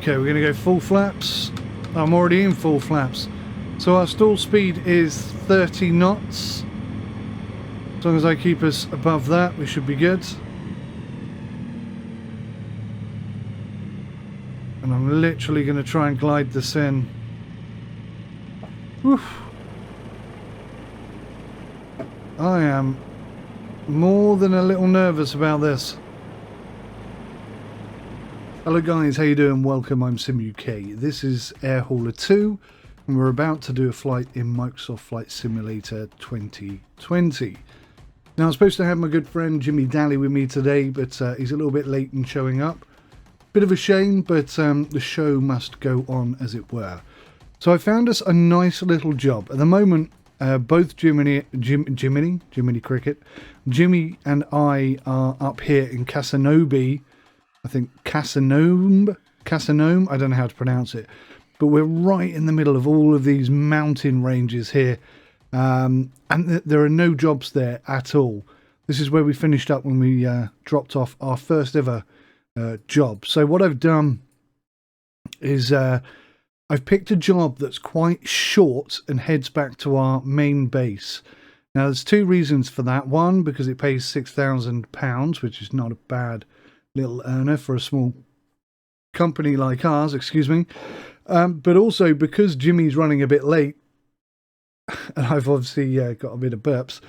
Okay, we're going to go full flaps. I'm already in full flaps. So our stall speed is 30 knots. As long as I keep us above that, we should be good. And I'm literally going to try and glide this in. Oof. I am more than a little nervous about this. Hello guys, how you doing? Welcome, I'm Sim UK. This is Airhauler 2 and we're about to do a flight in Microsoft Flight Simulator 2020. Now I'm supposed to have my good friend Jimmy Dalis with me today, but he's a little bit late in showing up. Bit of a shame, but the show must go on, as it were. So I found us a nice little job. At the moment, both Jiminy Cricket, Jimmy and I are up here in Casanova. I think Casanome, I don't know how to pronounce it. But we're right in the middle of all of these mountain ranges here. And there are no jobs there at all. This is where we finished up when we dropped off our first ever job. So what I've done is I've picked a job that's quite short and heads back to our main base. Now there's two reasons for that. One, because it pays £6,000, which is not a bad little earner for a small company like ours, excuse me. But also because Jimmy's running a bit late, and I've obviously got a bit of burps,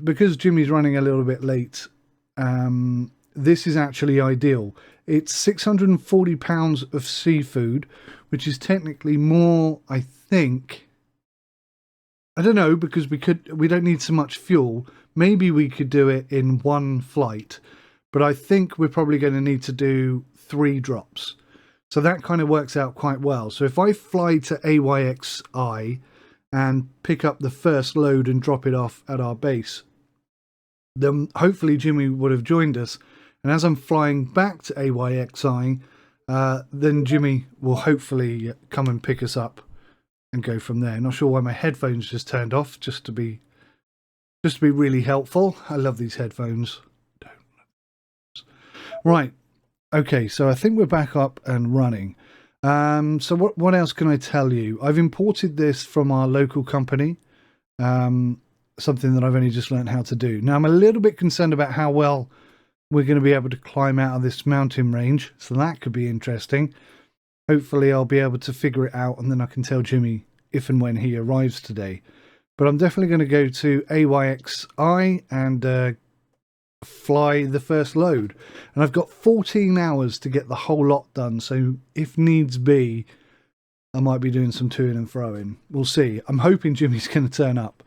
because Jimmy's running a little bit late, this is actually ideal. It's £640 of seafood, which is technically more, I think. I don't know, because we don't need so much fuel. Maybe we could do it in one flight, but I think we're probably going to need to do 3 drops. So that kind of works out quite well. So if I fly to AYXI and pick up the first load and drop it off at our base, then hopefully Jimmy would have joined us. And as I'm flying back to AYXI, then Jimmy will hopefully come and pick us up and go from there. Not sure why my headphones just turned off, just to be really helpful. I love these headphones. Right. Okay, so I think we're back up and running. So what else can I tell you? I've imported this from our local company. Something that I've only just learned how to do. Now I'm a little bit concerned about how well we're going to be able to climb out of this mountain range, so that could be interesting. Hopefully I'll be able to figure it out, and then I can tell Jimmy if and when he arrives today. But I'm definitely going to go to AYXI and fly the first load. And I've got 14 hours to get the whole lot done, so if needs be, I might be doing some to-ing and fro-ing. We'll see. I'm hoping Jimmy's going to turn up.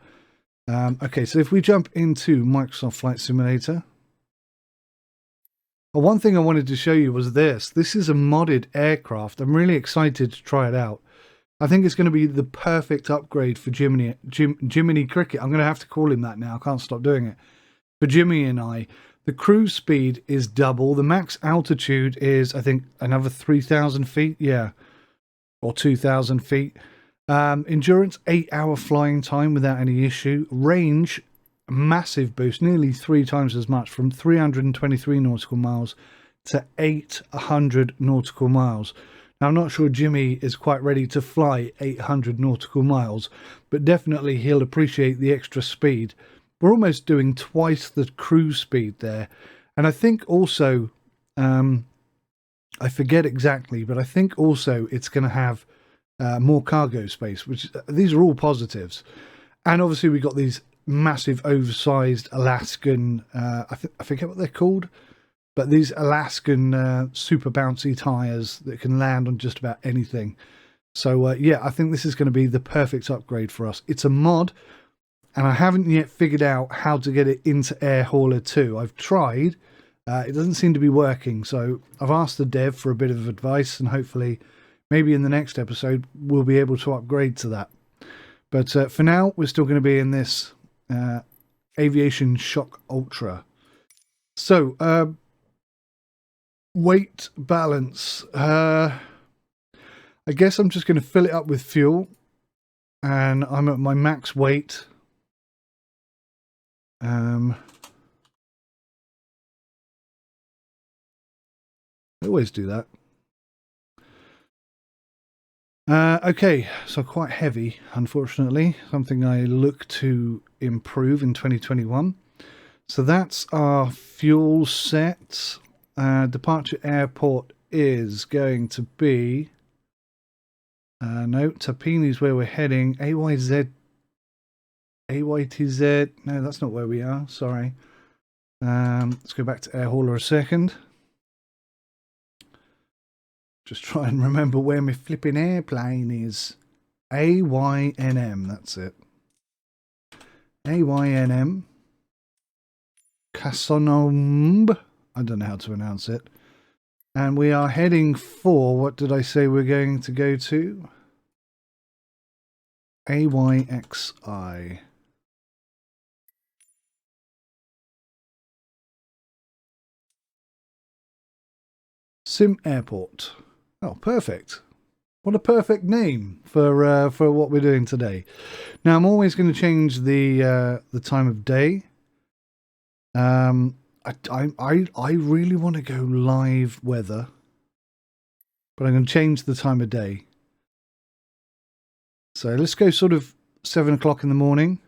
Okay, so if we jump into Microsoft Flight Simulator. Well, one thing I wanted to show you was this. This is a modded aircraft. I'm really excited to try it out. I think it's going to be the perfect upgrade for Jiminy Cricket. I'm going to have to call him that now. I can't stop doing it. For Jimmy and I, the cruise speed is double. The max altitude is, I think, another 3,000 feet. Yeah, or 2,000 feet. Endurance, 8-hour flying time without any issue. Range, massive boost, nearly 3 times as much, from 323 nautical miles to 800 nautical miles. Now, I'm not sure Jimmy is quite ready to fly 800 nautical miles, but definitely he'll appreciate the extra speed. We're almost doing twice the cruise speed there. And I think also, I forget exactly, but I think also it's going to have more cargo space, which these are all positives. And obviously we've got these massive oversized Alaskan, I forget what they're called, but these Alaskan super bouncy tires that can land on just about anything. So yeah, I think this is going to be the perfect upgrade for us. It's a mod, and I haven't yet figured out how to get it into Airhauler 2. I've tried, it doesn't seem to be working, so I've asked the dev for a bit of advice, and hopefully maybe in the next episode we'll be able to upgrade to that. But for now, we're still going to be in this Aviation Shock Ultra. So, weight balance. I guess I'm just going to fill it up with fuel, and I'm at my max weight. I always do that. Okay, so quite heavy, unfortunately. Something I look to improve in 2021. So that's our fuel set. Departure airport is going to be... no, Tapini's where we're heading. AYZ... AYTZ... No, that's not where we are, sorry. Let's go back to air hauler a second. Just try and remember where my flipping airplane is. AYNM, that's it. AYNM. Casonomb. I don't know how to pronounce it. And we are heading for, what did I say we're going to go to? AYXI. Sim Airport. Oh, perfect. What a perfect name for what we're doing today. Now, I'm always going to change the time of day. I really want to go live weather, but I'm going to change the time of day. So let's go sort of 7 o'clock in the morning.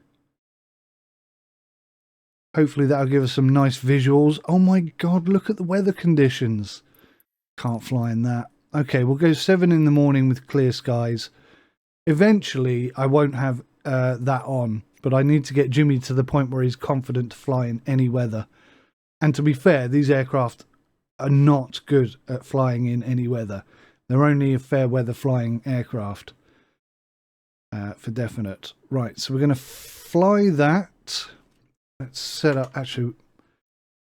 Hopefully that'll give us some nice visuals. Oh my God, look at the weather conditions. Can't fly in that. Okay, we'll go 7 in the morning with clear skies. Eventually, I won't have that on, but I need to get Jimmy to the point where he's confident to fly in any weather. And to be fair, these aircraft are not good at flying in any weather. They're only a fair weather flying aircraft. For definite. Right, so we're going to fly that. Let's set up. Actually,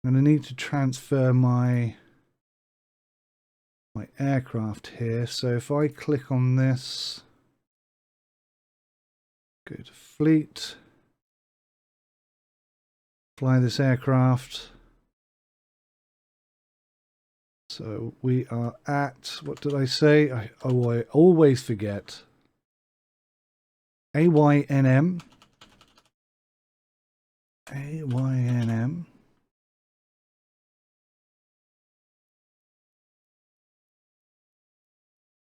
I'm going to need to transfer my aircraft here. So if I click on this, go to fleet, fly this aircraft. So we are at, what did I say? I always forget. AYNM. AYNM.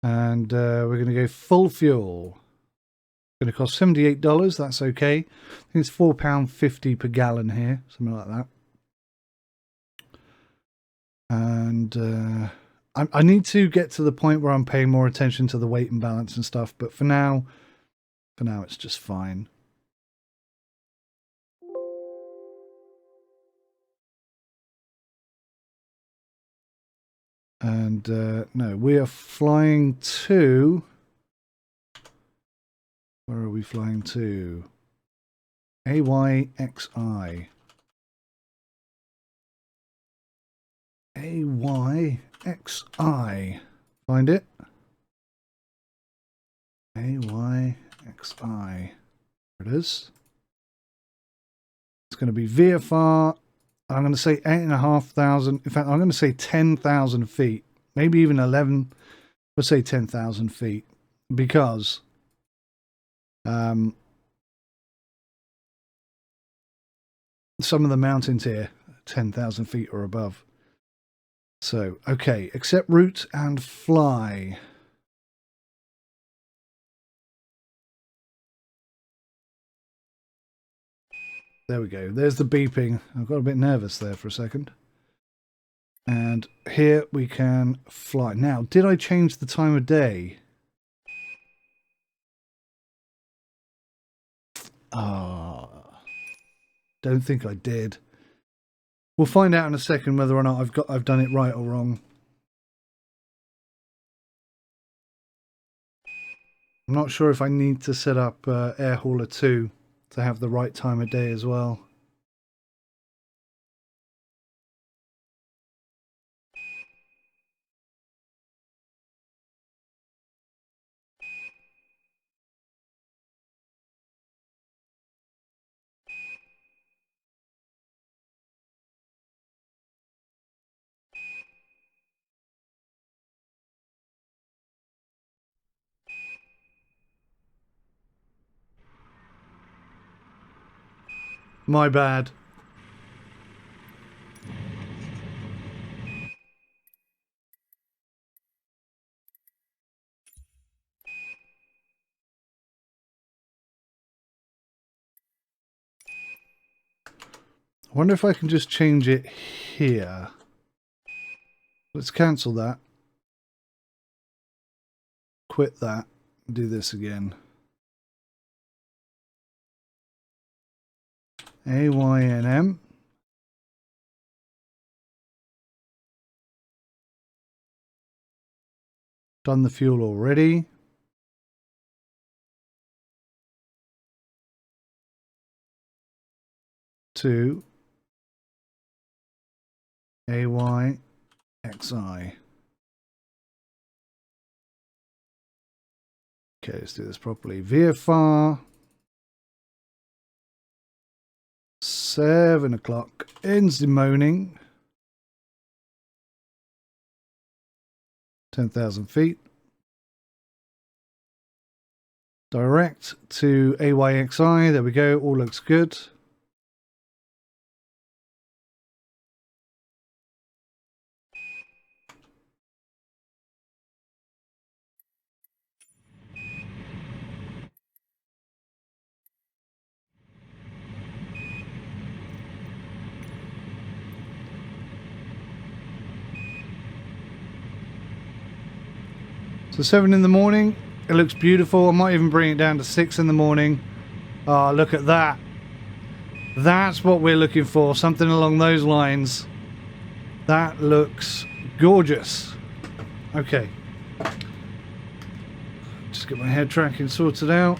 And we're going to go full fuel. It's going to cost $78. That's okay. I think it's £4.50 per gallon here. Something like that. And I need to get to the point where I'm paying more attention to the weight and balance and stuff. But for now it's just fine. And no, we are flying to... Where are we flying to? AYXI. AYXI. Find it? AYXI. There it is. It's going to be VFR. I'm going to say 8,500. In fact, I'm going to say 10,000 feet. Maybe even 11. Let's say 10,000 feet. Because some of the mountains here, 10,000 feet or above. So, okay, accept route and fly. There we go. There's the beeping. I got a bit nervous there for a second. And here we can fly. Now, did I change the time of day? Don't think I did. We'll find out in a second whether or not I've done it right or wrong. I'm not sure if I need to set up Air Hauler 2 to have the right time of day as well. My bad. I wonder if I can just change it here. Let's cancel that. Quit that. Do this again. AYNM. Done the fuel already. To AYXI. Okay, let's do this properly. VFR. 7 o'clock. Ends the moaning. 10,000 feet. Direct to AYXI. There we go. All looks good. So 7 in the morning. It looks beautiful. I might even bring it down to 6 in the morning. Oh, look at that. That's what we're looking for. Something along those lines. That looks gorgeous. Okay. Just get my head tracking sorted out.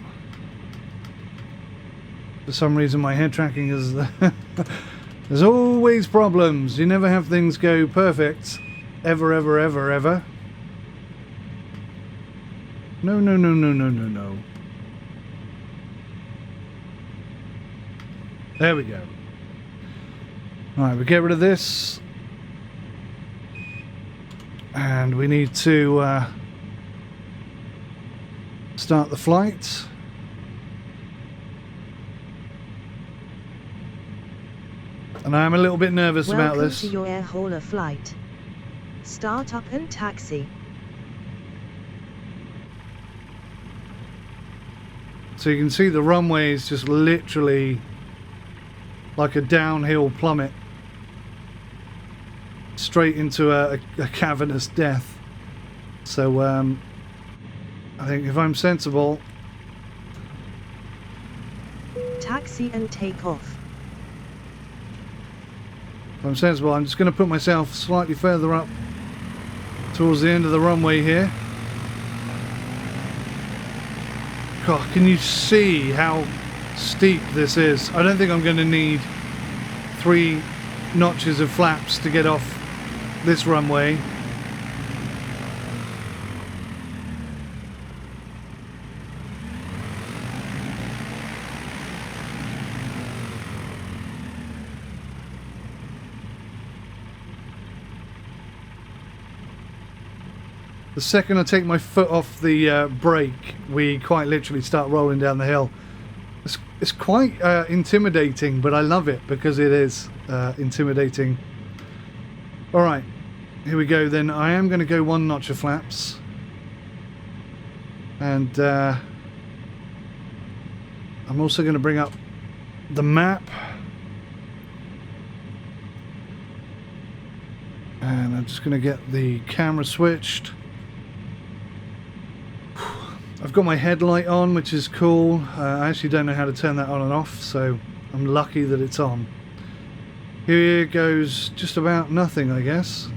For some reason my head tracking is... There's always problems. You never have things go perfect. Ever, ever, ever, ever. No, no, no, no, no, no, no. There we go. Alright, we get rid of this. And we need to start the flight. And I'm a little bit nervous about this. Welcome to your air hauler flight. Start up and taxi. So you can see the runway is just literally like a downhill plummet straight into a cavernous death. So I think if I'm sensible, Taxi and take off. I'm just going to put myself slightly further up towards the end of the runway here. God, can you see how steep this is? I don't think I'm going to need 3 notches of flaps to get off this runway. The second I take my foot off the brake, we quite literally start rolling down the hill. It's quite intimidating, but I love it because it is intimidating. Alright, here we go then. I am going to go 1 notch of flaps. And I'm also going to bring up the map. And I'm just going to get the camera switched. I've got my headlight on, which is cool. I actually don't know how to turn that on and off, so I'm lucky that it's on. Here goes just about nothing, I guess.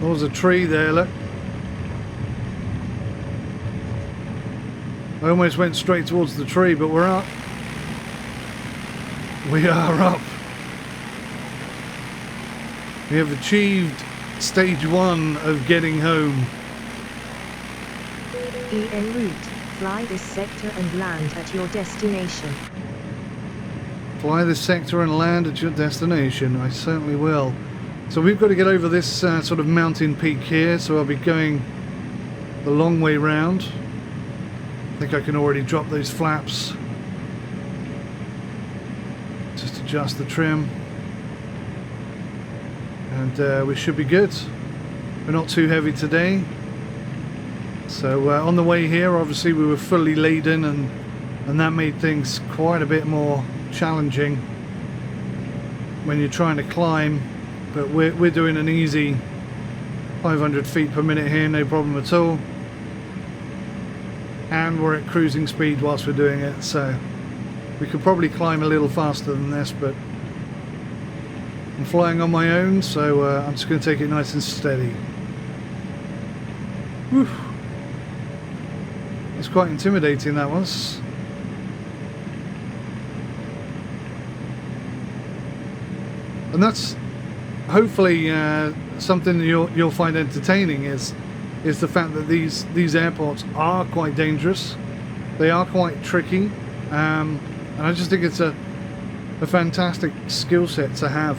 There's a tree there, look. I almost went straight towards the tree, but we're up. We are up. We have achieved stage 1 of getting home. En route. Fly this sector and land at your destination. Fly this sector and land at your destination. I certainly will. So we've got to get over this sort of mountain peak here, so I'll be going the long way round. think I can already drop those flaps. Just adjust the trim. And we should be good. We're not too heavy today. So on the way here, obviously we were fully laden, and that made things quite a bit more challenging when you're trying to climb. But we're doing an easy 500 feet per minute here, no problem at all. And we're at cruising speed whilst we're doing it, so we could probably climb a little faster than this, but I'm flying on my own, so I'm just going to take it nice and steady. Whew. It's quite intimidating, that was. And that's hopefully something that you'll find entertaining is the fact that these airports are quite dangerous. They are quite tricky, and I just think it's a fantastic skill set to have,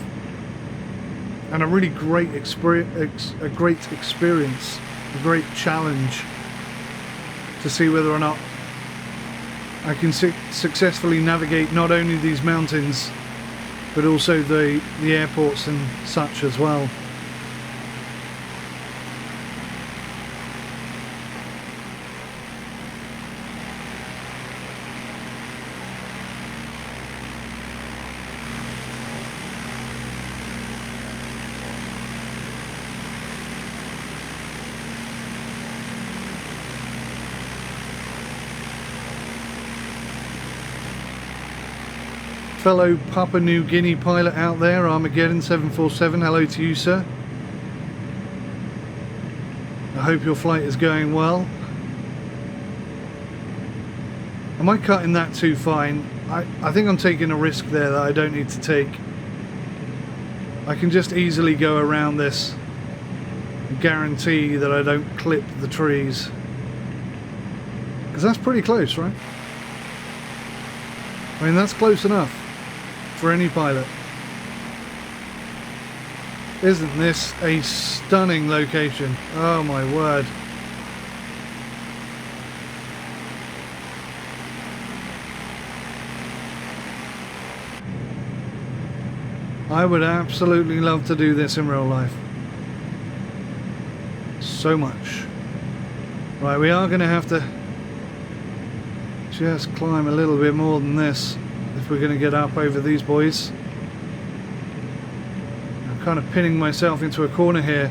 and a really great experience, a great challenge to see whether or not I can successfully navigate not only these mountains but also the airports and such as well. Fellow Papua New Guinea pilot out there, Armageddon 747, hello to you, sir. I hope your flight is going well. Am I cutting that too fine? I think I'm taking a risk there that I don't need to take. I can just easily go around this and guarantee that I don't clip the trees. Because that's pretty close, right? I mean, that's close enough for any pilot. Isn't this a stunning location? Oh my word. I would absolutely love to do this in real life. So much. Right, we are going to have to just climb a little bit more than this if we're going to get up over these boys. I'm kind of pinning myself into a corner here.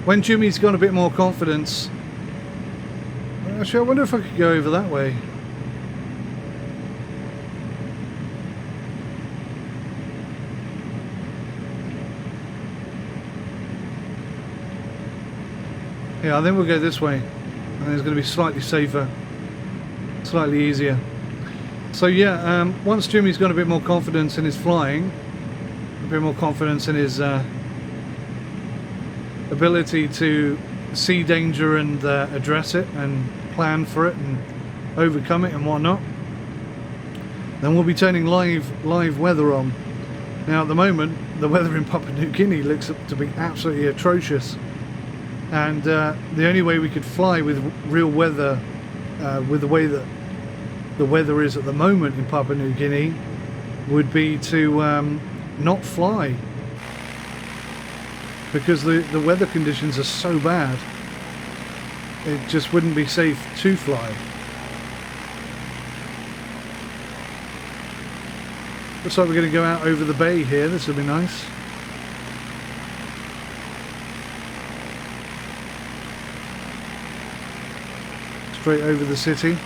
When Jimmy's got a bit more confidence, actually I wonder if I could go over that way. Yeah, I think we'll go this way. I think it's going to be slightly safer, slightly easier. So yeah, once Jimmy's got a bit more confidence in his flying, a bit more confidence in his ability to see danger and address it and plan for it and overcome it and whatnot, then we'll be turning live weather on. Now at the moment, the weather in Papua New Guinea looks to be absolutely atrocious, and the only way we could fly with real weather, with the way that the weather is at the moment in Papua New Guinea, would be to not fly, because the weather conditions are so bad. It just wouldn't be safe to fly. Looks like we're going to go out over the bay here. This will be nice. Straight over the city.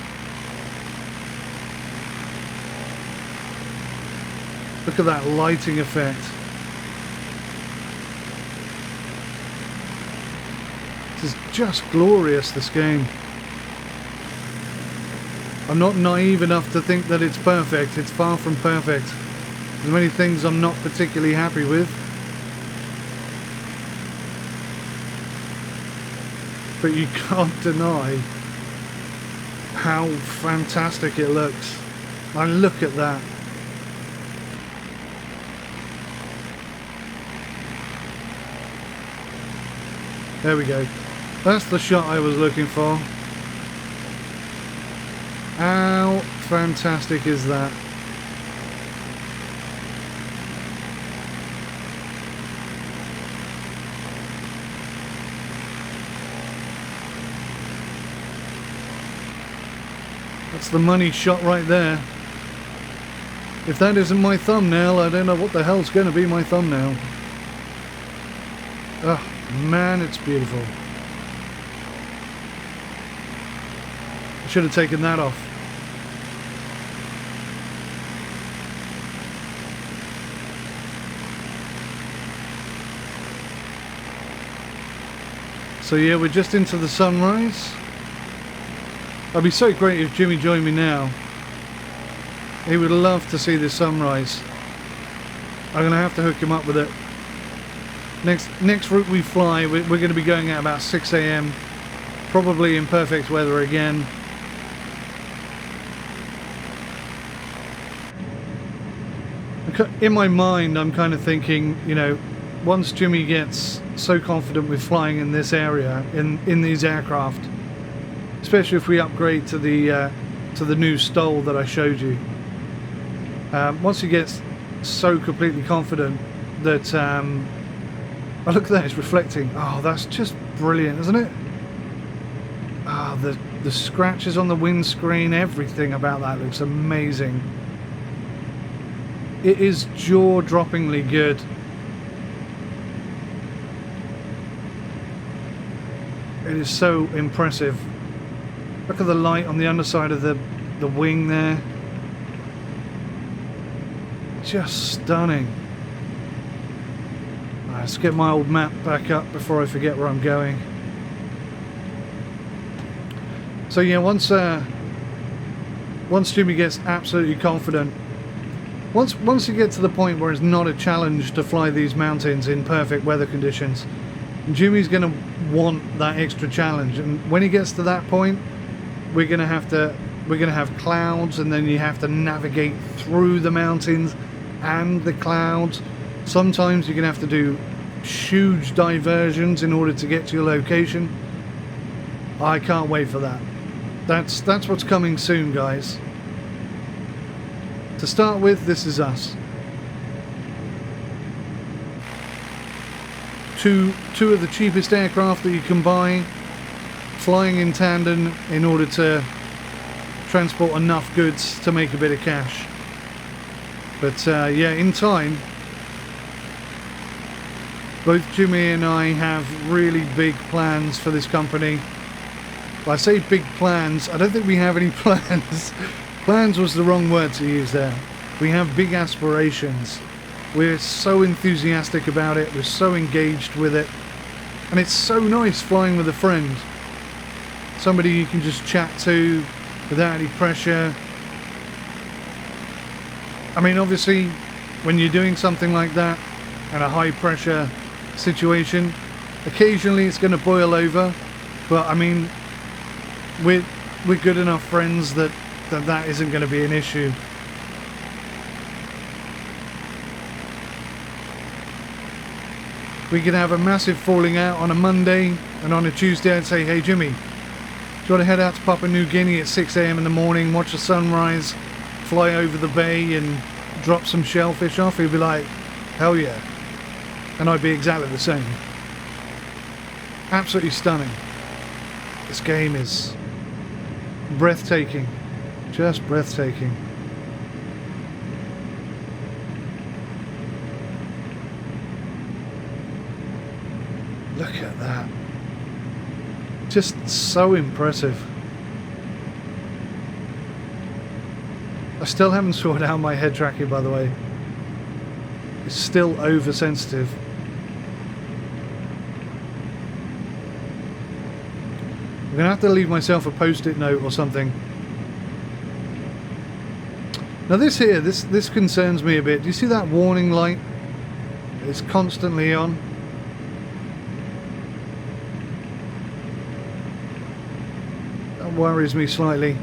Look at that lighting effect. This is just glorious, this game. I'm not naive enough to think that it's perfect. It's far from perfect. There's many things I'm not particularly happy with. But you can't deny how fantastic it looks. And look at that. There we go. That's the shot I was looking for. How fantastic is that? That's the money shot right there. If that isn't my thumbnail, I don't know what the hell's going to be my thumbnail. Oh man, it's beautiful. I should have taken that off. So yeah, we're just into the sunrise. I'd be so great if Jimmy joined me now. He would love to see this sunrise. I'm going to have to hook him up with it. Next route we fly, we're going to be going at about 6 AM. Probably in perfect weather again. In my mind, I'm kind of thinking, you know, once Jimmy gets so confident with flying in this area, in these aircraft, especially if we upgrade to the new stole that I showed you. Once he gets so completely confident that oh, look at that, it's reflecting. Oh, that's just brilliant, isn't it? Ah, the scratches on the windscreen, everything about that looks amazing. It is jaw-droppingly good. It is so impressive. Look at the light on the underside of the wing there. Just stunning. Let's get my old map back up before I forget where I'm going. So yeah, once Jimmy gets absolutely confident, once you get to the point where it's not a challenge to fly these mountains in perfect weather conditions, Jimmy's going to want that extra challenge, and when he gets to that point, we're going to have clouds, and then you have to navigate through the mountains and the clouds. Sometimes you're going to have to do huge diversions in order to get to your location. I can't wait for that. That's what's coming soon, guys. To start with, this is us. Two of the cheapest aircraft that you can buy, flying in tandem in order to transport enough goods to make a bit of cash. But yeah, in time, both Jimmy and I have really big plans for this company. When I say big plans, I don't think we have any plans. Plans was the wrong word to use there. We have big aspirations. We're so enthusiastic about it, we're so engaged with it, and it's so nice flying with a friend. Somebody you can just chat to without any pressure. I mean, obviously, when you're doing something like that in a high pressure situation, occasionally it's going to boil over, but I mean, we're good enough friends that isn't going to be an issue. We could have a massive falling out on a Monday, and on a Tuesday I'd say, hey Jimmy, do you want to head out to Papua New Guinea at 6 AM in the morning, watch the sunrise, fly over the bay and drop some shellfish off? He'd be like, hell yeah. And I'd be exactly the same. Absolutely stunning. This game is breathtaking. Just breathtaking. Look at that. Just so impressive. I still haven't sorted out my head tracking, by the way. It's still oversensitive. I'm going to have to leave myself a post-it note or something. Now this here, this concerns me a bit. Do you see that warning light? It's constantly on. That worries me slightly.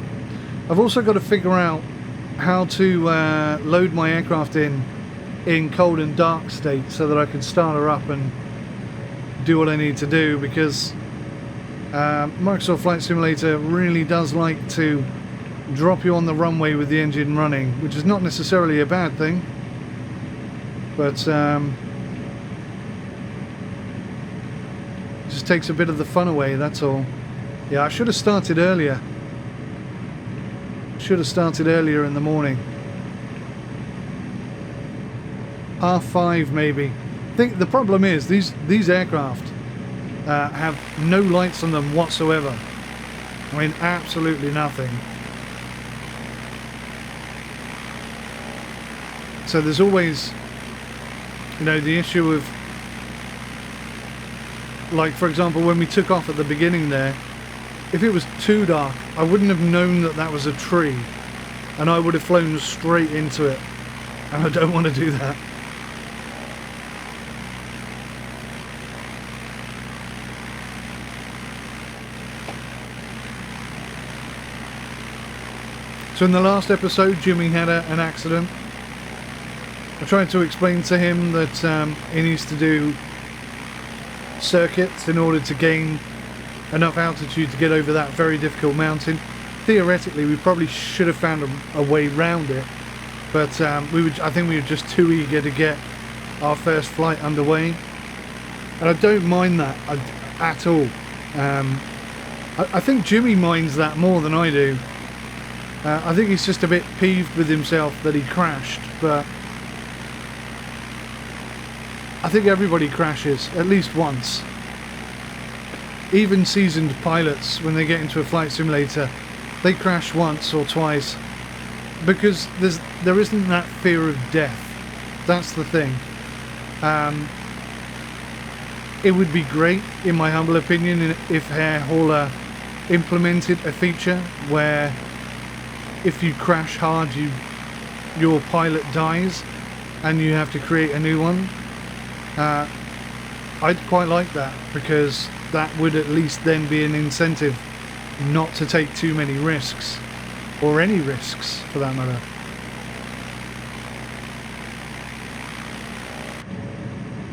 I've also got to figure out how to load my aircraft in cold and dark state so that I can start her up and do what I need to do, because Microsoft Flight Simulator really does like to drop you on the runway with the engine running, which is not necessarily a bad thing, but just takes a bit of the fun away, that's all. Yeah, I should have started earlier. Should have started earlier in the morning. 5:30 maybe. I think the problem is these aircraft have no lights on them whatsoever. I mean, absolutely nothing. So there's always, you know, the issue of, like, for example, when we took off at the beginning there, if it was too dark, I wouldn't have known that that was a tree, and I would have flown straight into it, and I don't want to do that. So in the last episode, Jimmy had an accident. I tried to explain to him that he needs to do circuits in order to gain enough altitude to get over that very difficult mountain. Theoretically, we probably should have found a way round it, but I think we were just too eager to get our first flight underway, and I don't mind that at all. I think Jimmy minds that more than I do. I think he's just a bit peeved with himself that he crashed, but I think everybody crashes at least once. Even seasoned pilots, when they get into a flight simulator, they crash once or twice because there isn't that fear of death. That's the thing. It would be great, in my humble opinion, if Air Hauler implemented a feature where if you crash hard, your pilot dies and you have to create a new one. I'd quite like that, because that would at least then be an incentive not to take too many risks, or any risks for that matter.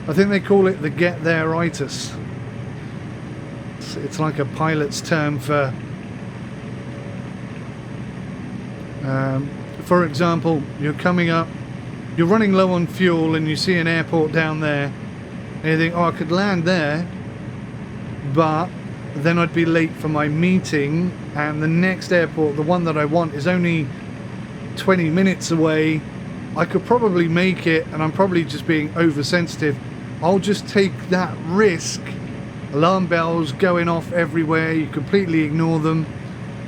I think they call it the get there-itis. It's like a pilot's term for example, you're coming up, you're running low on fuel and you see an airport down there and you think, oh, I could land there, but then I'd be late for my meeting, and the next airport, the one that I want, is only 20 minutes away. I could probably make it, and I'm probably just being oversensitive. I'll just take that risk. Alarm bells going off everywhere, you completely ignore them.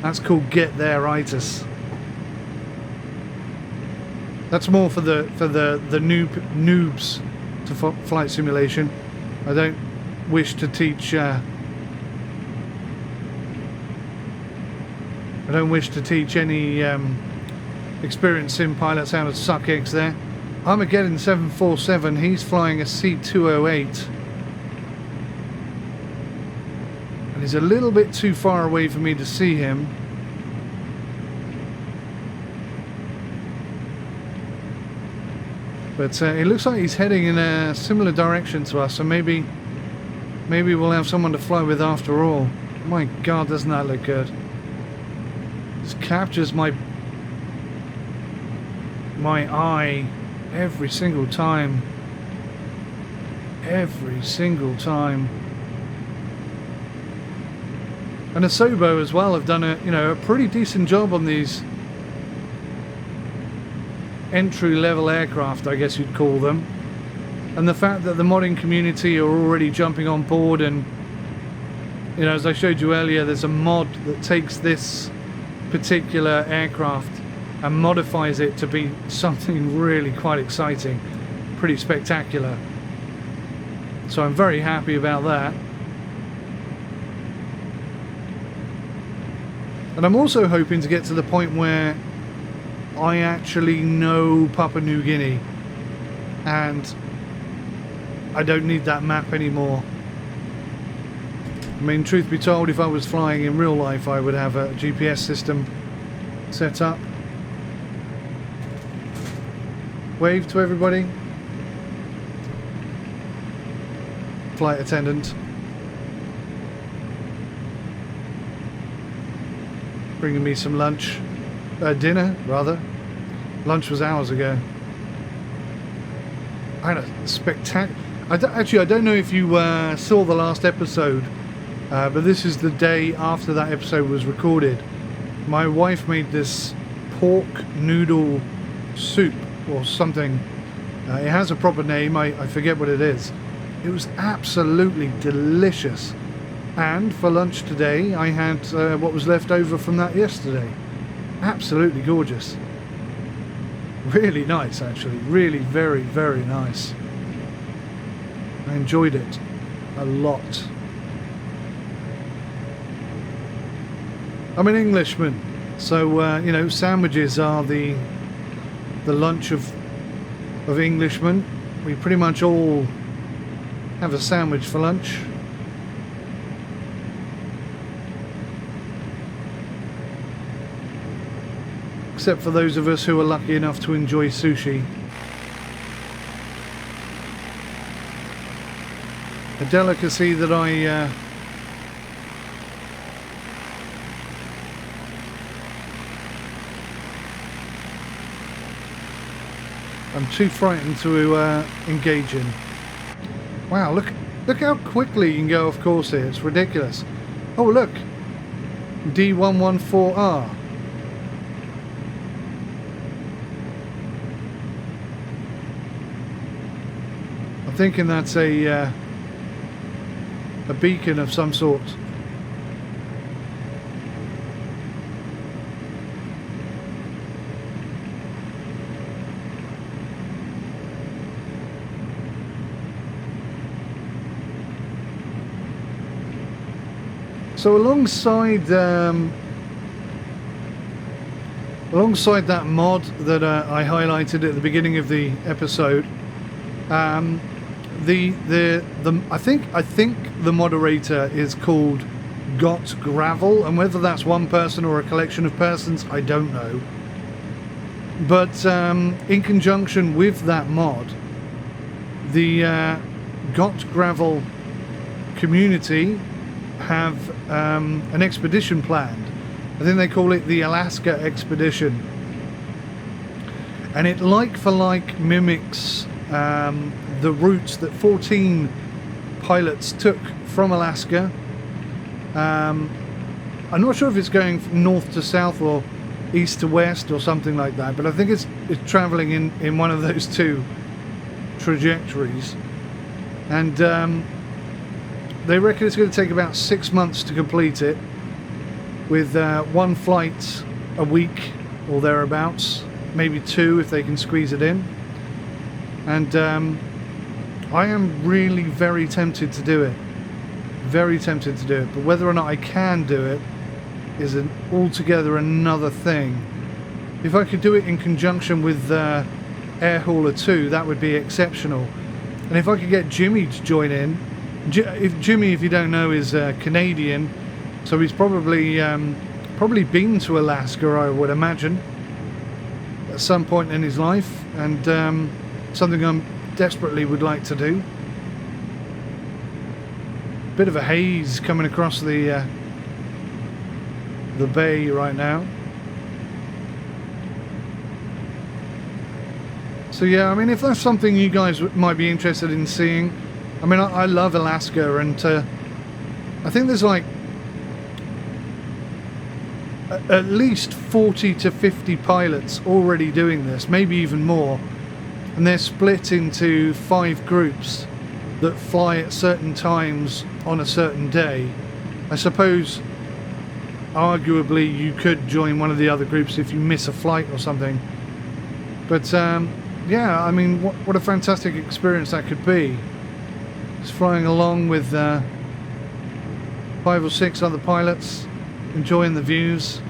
That's called get there-itis. That's more for the noobs to flight simulation. I don't wish to teach any experienced sim pilots how to suck eggs there. Armageddon 747, he's flying a C208. And he's a little bit too far away for me to see him. But it looks like he's heading in a similar direction to us, so maybe we'll have someone to fly with after all. My God, doesn't that look good? This captures my eye every single time. Every single time. And Asobo as well have done a pretty decent job on these entry-level aircraft, I guess you'd call them. And the fact that the modding community are already jumping on board, and as I showed you earlier, there's a mod that takes this particular aircraft and modifies it to be something really quite exciting, pretty spectacular. So I'm very happy about that. And I'm also hoping to get to the point where I actually know Papua New Guinea and I don't need that map anymore. I mean, truth be told, if I was flying in real life, I would have a GPS system set up. Wave to everybody. Flight attendant. Bringing me some lunch. dinner rather. Lunch was hours ago. I had a spectacular... Actually, I don't know if you saw the last episode, but this is the day after that episode was recorded. My wife made this pork noodle soup or something. It has a proper name, I forget what it is. It was absolutely delicious. And for lunch today, I had what was left over from that yesterday. Absolutely gorgeous. Really nice, actually. Really very, very nice. I enjoyed it a lot. I'm an Englishman, so you know, sandwiches are the lunch of Englishmen. We pretty much all have a sandwich for lunch. Except for those of us who are lucky enough to enjoy sushi. A delicacy that I'm too frightened to engage in. Wow, look how quickly you can go off course here. It's ridiculous. Oh look, D114R. I'm thinking that's a beacon of some sort. So alongside that mod that I highlighted at the beginning of the episode, I think the moderator is called Got Gravel, and whether that's one person or a collection of persons, I don't know. But in conjunction with that mod, the Got Gravel community have an expedition planned. I think they call it the Alaska Expedition, and it like for like mimics the routes that 14 pilots took from Alaska. I'm not sure if it's going from north to south or east to west or something like that, but I think it's traveling in one of those two trajectories. And they reckon it's going to take about 6 months to complete it, with one flight a week or thereabouts, maybe two if they can squeeze it in. And I am really very tempted to do it. Very tempted to do it, but whether or not I can do it is altogether another thing. If I could do it in conjunction with Airhauler 2, that would be exceptional. And if I could get Jimmy to join in, Jimmy, if you don't know, is Canadian, so he's probably been to Alaska, I would imagine, at some point in his life, and something I desperately would like to do. Bit of a haze coming across the bay right now. So yeah, I mean, if that's something you guys might be interested in seeing, I mean, I love Alaska, and I think there's like at least 40 to 50 pilots already doing this, maybe even more, and they're split into 5 groups that fly at certain times on a certain day. I suppose arguably you could join one of the other groups if you miss a flight or something, but yeah, I mean, what a fantastic experience that could be. Just flying along with 5 or 6 other pilots, enjoying the views,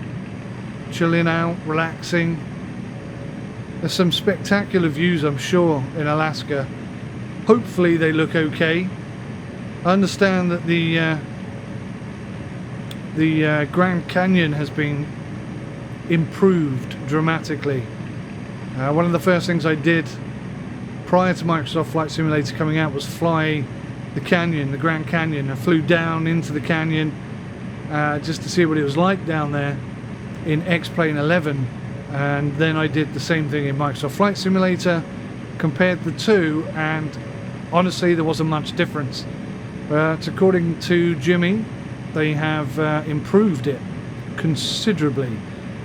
chilling out, relaxing. There's some spectacular views, I'm sure, in Alaska. Hopefully they look okay. I understand that the Grand Canyon has been improved dramatically. One of the first things I did prior to Microsoft Flight Simulator coming out was fly the canyon, the Grand Canyon. I flew down into the canyon just to see what it was like down there in X-Plane 11, And then I did the same thing in Microsoft Flight Simulator, compared the two, and honestly there wasn't much difference. But according to Jimmy, they have improved it considerably,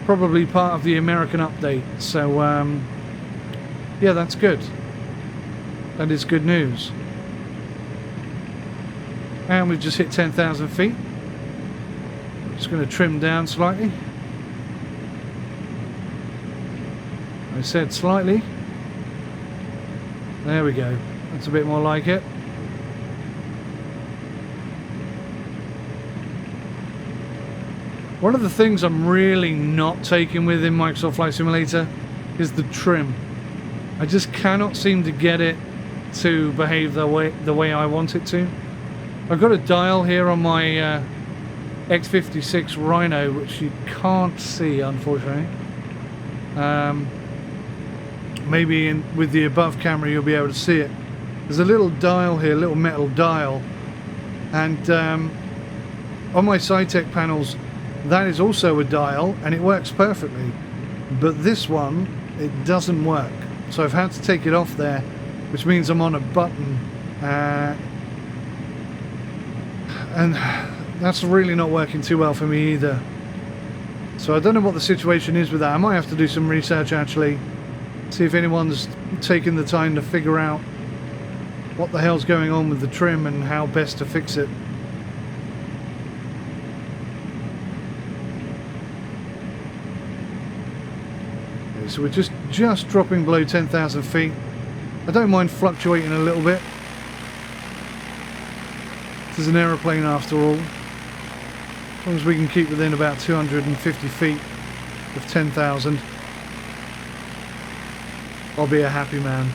probably part of the American update. So yeah, that's good. That is good news. And we've just hit 10,000 feet. Just going to trim down slightly. I said slightly. There we go. That's a bit more like it. One of the things I'm really not taking with in Microsoft Flight Simulator is the trim. I just cannot seem to get it to behave the way I want it to. I've got a dial here on my X56 Rhino, which you can't see, unfortunately. Maybe with the above camera you'll be able to see it. There's a little dial here, little metal dial, and on my SciTech panels that is also a dial, and it works perfectly. But this one, it doesn't work. So I've had to take it off there, which means I'm on a button, and that's really not working too well for me either. So I don't know what the situation is with that. I might have to do some research actually, see if anyone's taken the time to figure out what the hell's going on with the trim and how best to fix it. Okay, so we're just dropping below 10,000 feet. I don't mind fluctuating a little bit. This is an aeroplane after all. As long as we can keep within about 250 feet of 10,000, I'll be a happy man.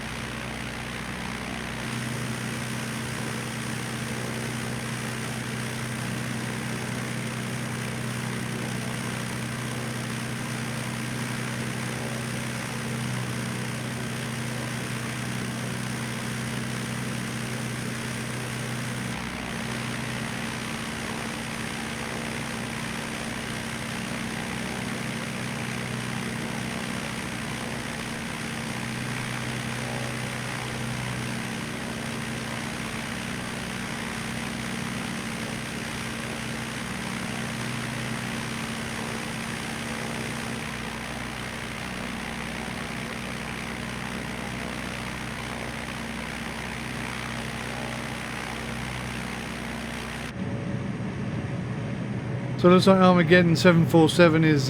So it looks like Armageddon 747 is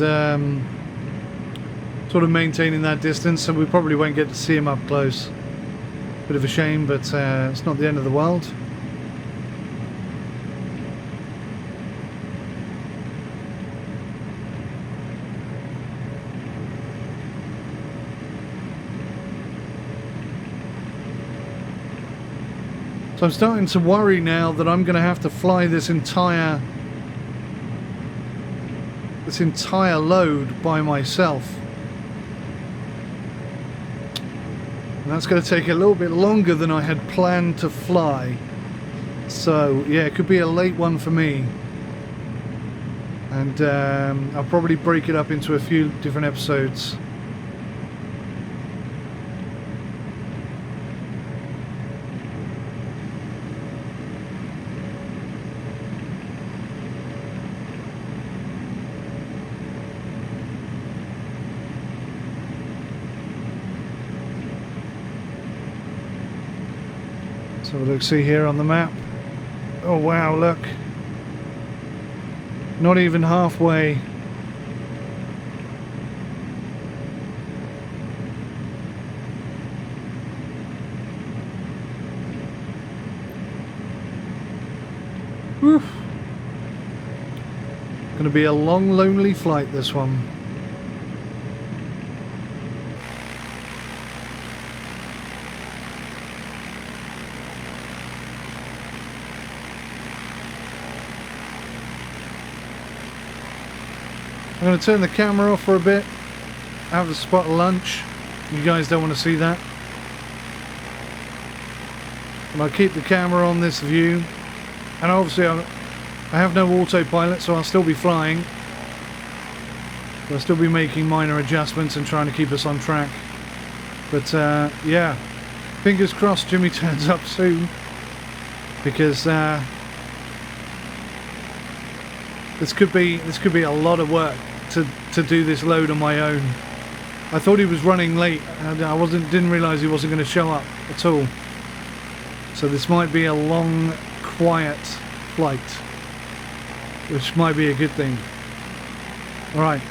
sort of maintaining that distance, so we probably won't get to see him up close. Bit of a shame, but it's not the end of the world. So I'm starting to worry now that I'm going to have to fly this entire load by myself, and that's going to take a little bit longer than I had planned to fly. So yeah, it could be a late one for me, and I'll probably break it up into a few different episodes. So look, see here on the map. Oh wow, look. Not even halfway. Whew. Gonna be a long, lonely flight, this one. I'm going to turn the camera off for a bit, have a spot of lunch. You guys don't want to see that. And I'll keep the camera on this view. And obviously I have no autopilot, so I'll still be flying. I'll still be making minor adjustments and trying to keep us on track. But yeah, fingers crossed Jimmy turns up soon, because this could be a lot of work to do this load on my own. I thought he was running late, and didn't realise he wasn't going to show up at all. So this might be a long, quiet flight, which might be a good thing. All right.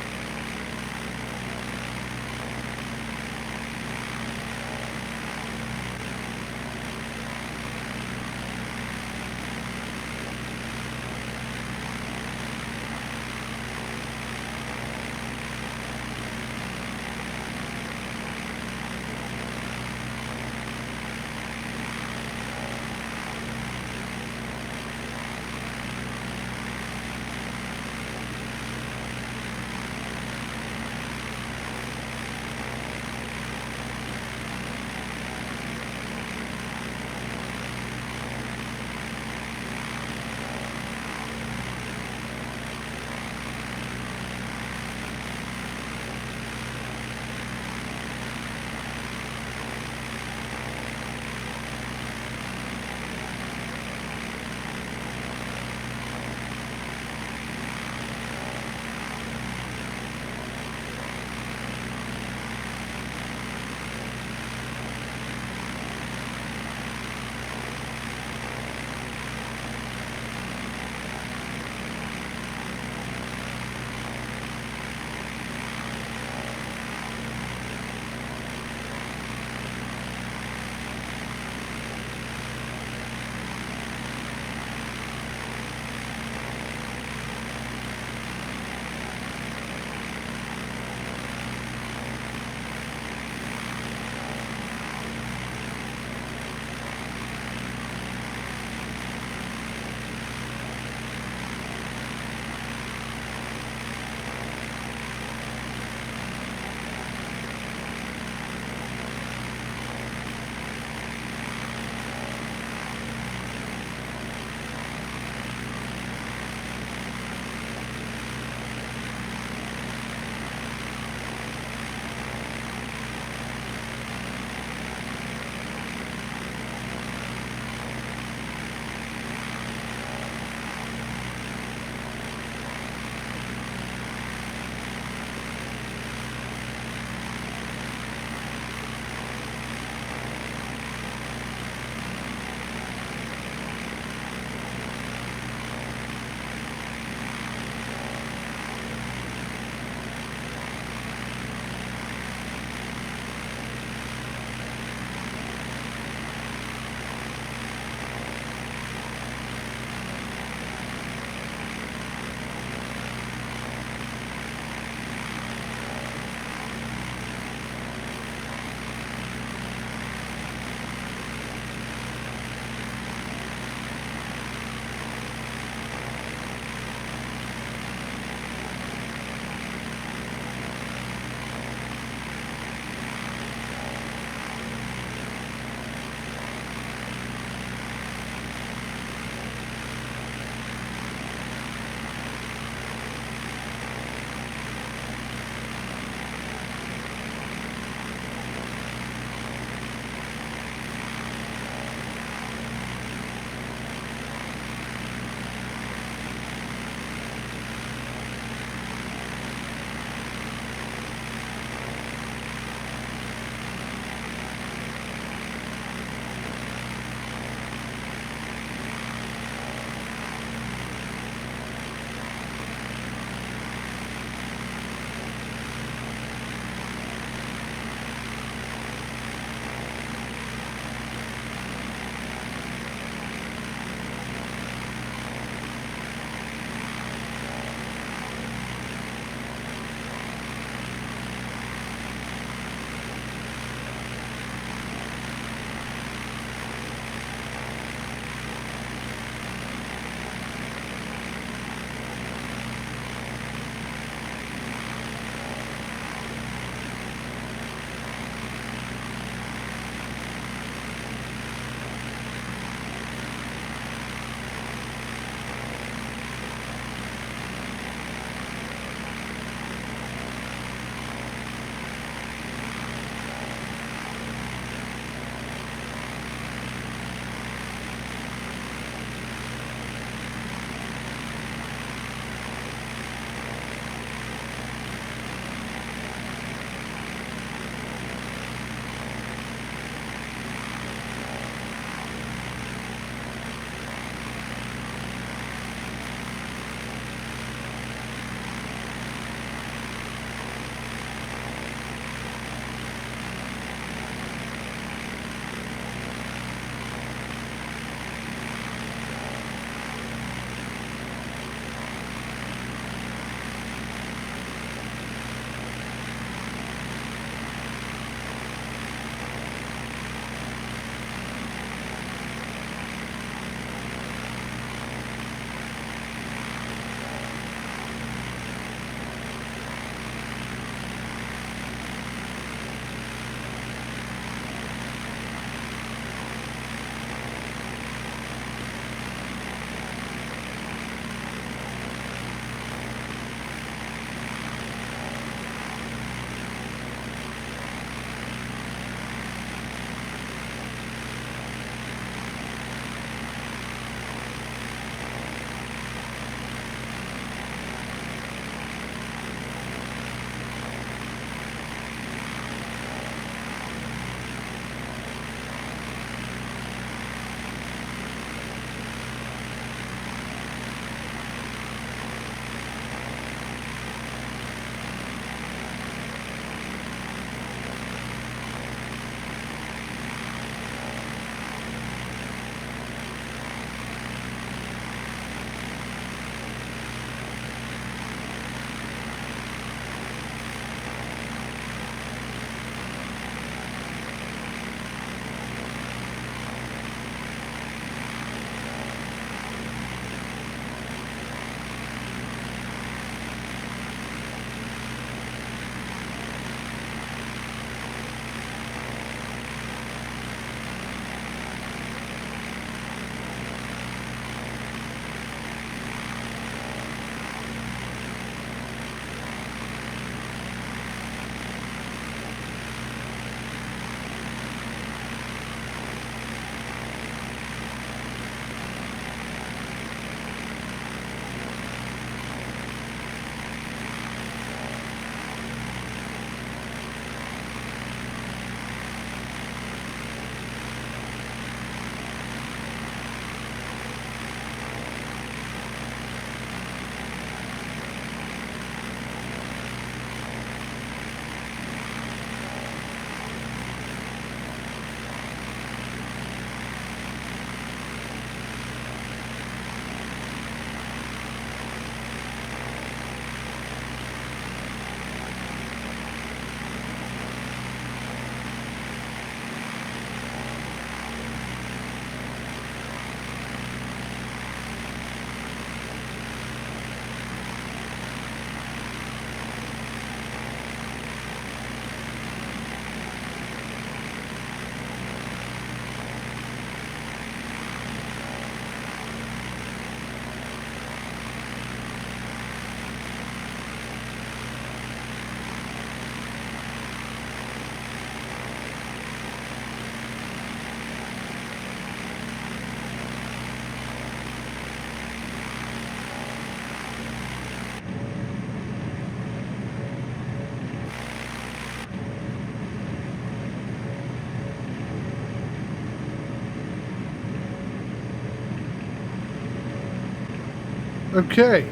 Okay,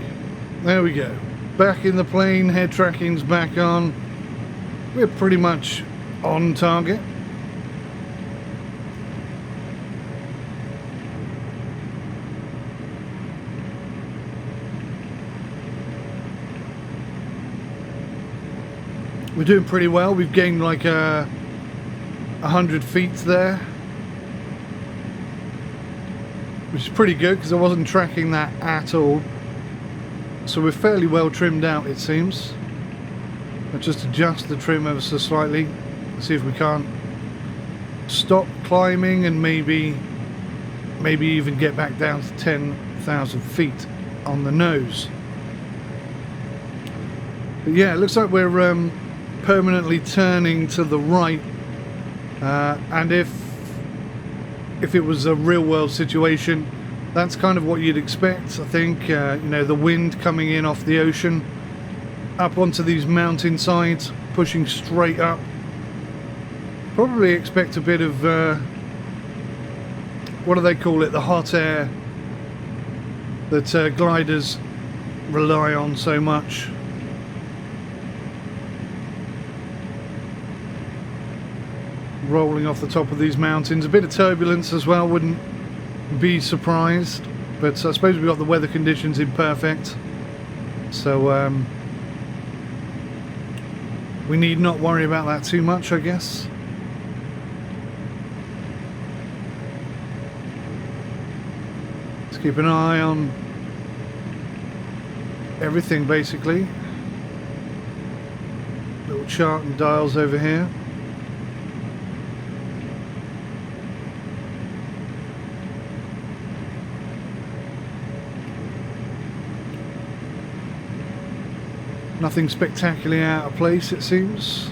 there we go. Back in the plane, head tracking's back on. We're pretty much on target. We're doing pretty well. We've gained like 100 feet there, which is pretty good because I wasn't tracking that at all. So we're fairly well trimmed out, it seems. I'll just adjust the trim ever so slightly. See if we can't stop climbing and maybe even get back down to 10,000 feet on the nose. But yeah, it looks like we're permanently turning to the right, and if it was a real world situation, that's kind of what you'd expect. I think you know, the wind coming in off the ocean up onto these mountain sides, pushing straight up. Probably expect a bit of what do they call it, the hot air that gliders rely on so much. Rolling off the top of these mountains, a bit of turbulence as well, wouldn't be surprised, but I suppose we've got the weather conditions imperfect, so we need not worry about that too much, I guess. Let's keep an eye on everything basically. Little chart and dials over here. Nothing spectacularly out of place, it seems.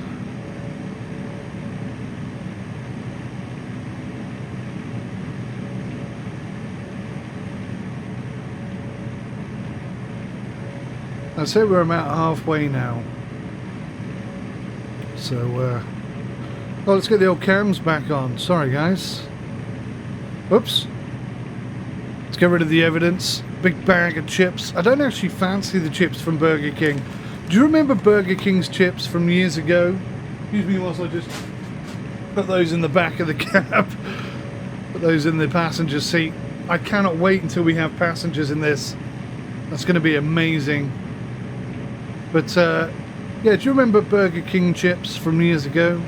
I'd say we're about halfway now. So, well, let's get the old cams back on. Sorry, guys. Oops. Let's get rid of the evidence. Big bag of chips. I don't actually fancy the chips from Burger King. Do you remember Burger King's chips from years ago? Excuse me whilst I just put those in the back of the cab. Put those in the passenger seat. I cannot wait until we have passengers in this. That's going to be amazing. But, yeah, do you remember Burger King chips from years ago?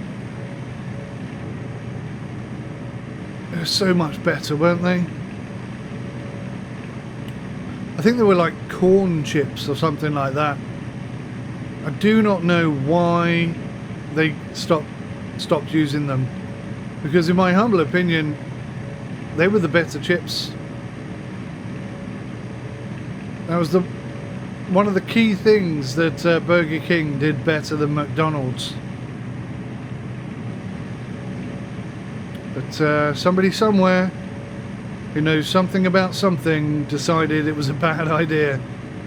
They were so much better, weren't they? I think they were like corn chips or something like that. I do not know why they stopped using them, because in my humble opinion they were the better chips. That was one of the key things that Burger King did better than McDonald's. But somebody somewhere who knows something about something decided it was a bad idea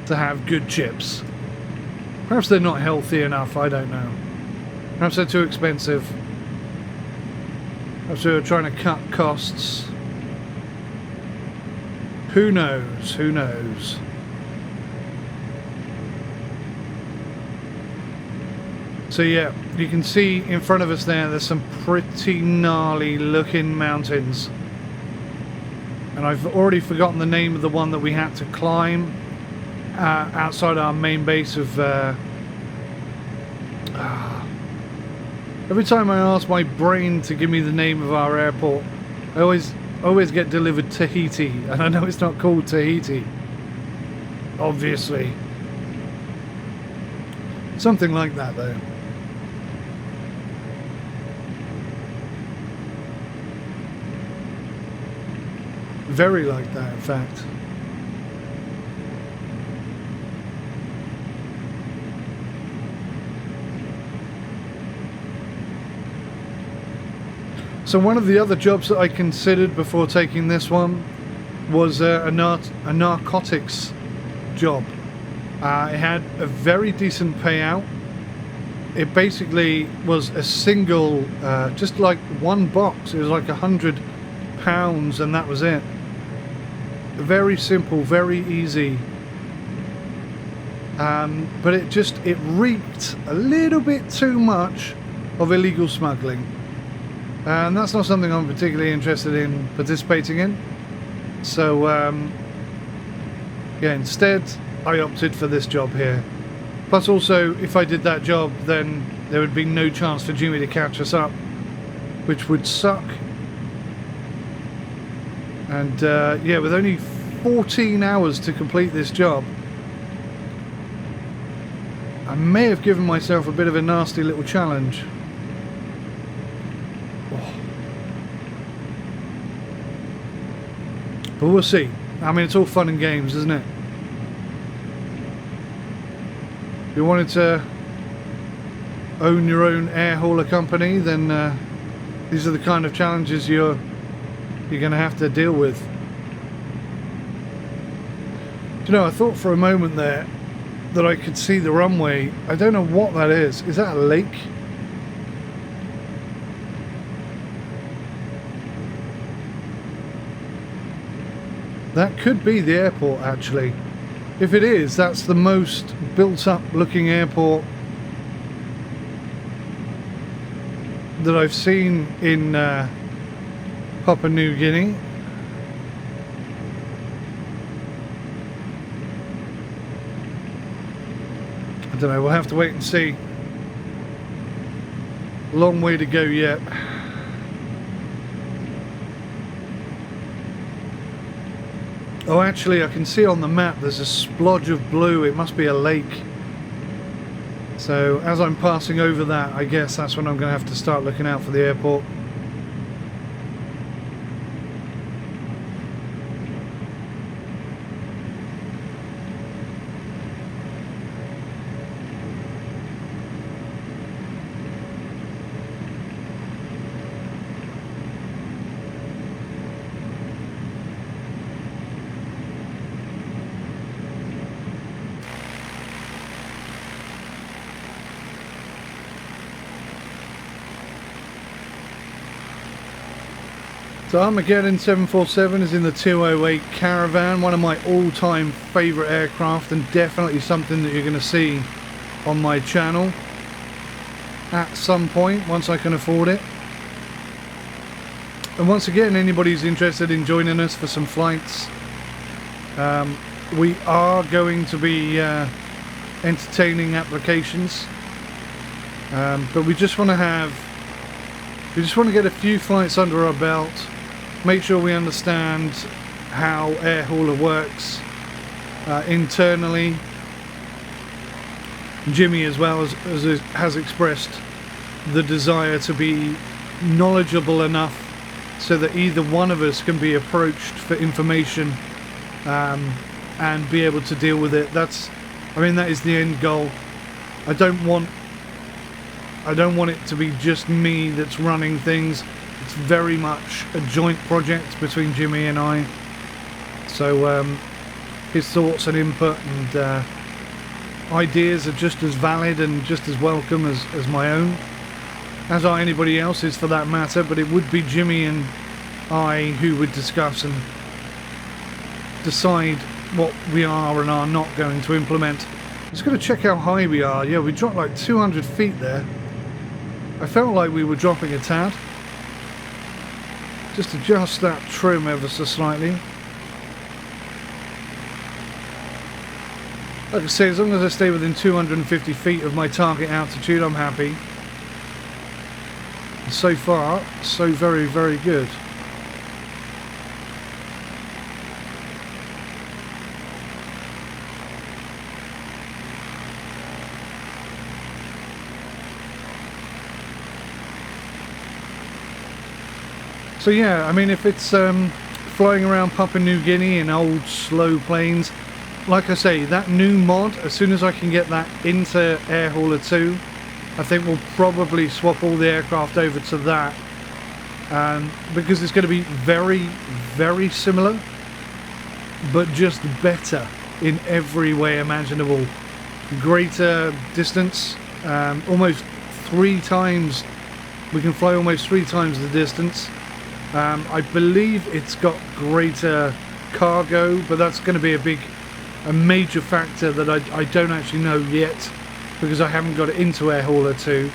to have good chips. Perhaps they're not healthy enough, I don't know. Perhaps they're too expensive. Perhaps they're trying to cut costs. Who knows? Who knows? So yeah, you can see in front of us there's some pretty gnarly looking mountains. And I've already forgotten the name of the one that we had to climb outside our main base of every time I ask my brain to give me the name of our airport, I always get delivered Tahiti, and I know it's not called Tahiti, obviously. Something like that though. Very like that, in fact. So one of the other jobs that I considered before taking this one was a narcotics job. It had a very decent payout. It basically was a single, just like one box. It was like £100 and that was it. Very simple, very easy But it reeked a little bit too much of illegal smuggling. And that's not something I'm particularly interested in participating in. So, yeah, instead I opted for this job here. Plus also, if I did that job, then there would be no chance for Jimmy to catch us up, which would suck. And yeah, with only 14 hours to complete this job, I may have given myself a bit of a nasty little challenge. Oh. But we'll see. I mean, it's all fun and games, isn't it? If you wanted to own your own air hauler company, then these are the kind of challenges you're going to have to deal with. Do you know, I thought for a moment there that I could see the runway. I don't know what that is. Is that a lake? That could be the airport, actually. If it is, that's the most built up looking airport that I've seen in Papua New Guinea. I don't know, we'll have to wait and see. Long way to go yet. Oh, actually, I can see on the map there's a splodge of blue. It must be a lake. So as I'm passing over that, I guess that's when I'm going to have to start looking out for the airport. So Armageddon 747 is in the 208 Caravan, one of my all-time favourite aircraft, and definitely something that you're going to see on my channel at some point once I can afford it. And once again, anybody who's interested in joining us for some flights, we are going to be entertaining applications, but we just want to get a few flights under our belt. Make sure we understand how air hauler works internally. Jimmy as well has expressed the desire to be knowledgeable enough so that either one of us can be approached for information and be able to deal with it. That is the end goal. I don't want it to be just me that's running things. It's very much a joint project between Jimmy and I. So his thoughts and input and ideas are just as valid and just as welcome as my own, as are anybody else's for that matter. But it would be Jimmy and I who would discuss and decide what we are and are not going to implement. Just going to check how high we are. Yeah, we dropped like 200 feet there. I felt like we were dropping a tad. Just adjust that trim ever so slightly. Like I say, as long as I stay within 250 feet of my target altitude, I'm happy. And so far, so very, very good. So yeah, I mean, if it's flying around Papua New Guinea in old slow planes, like I say, that new mod, as soon as I can get that into Air Hauler 2, I think we'll probably swap all the aircraft over to that, because it's going to be very, very similar, but just better in every way imaginable. Greater distance, almost 3 times, we can fly almost 3 times the distance. I believe it's got greater cargo, but that's going to be a big a major factor that I don't actually know yet, because I haven't got it into Airhauler 2.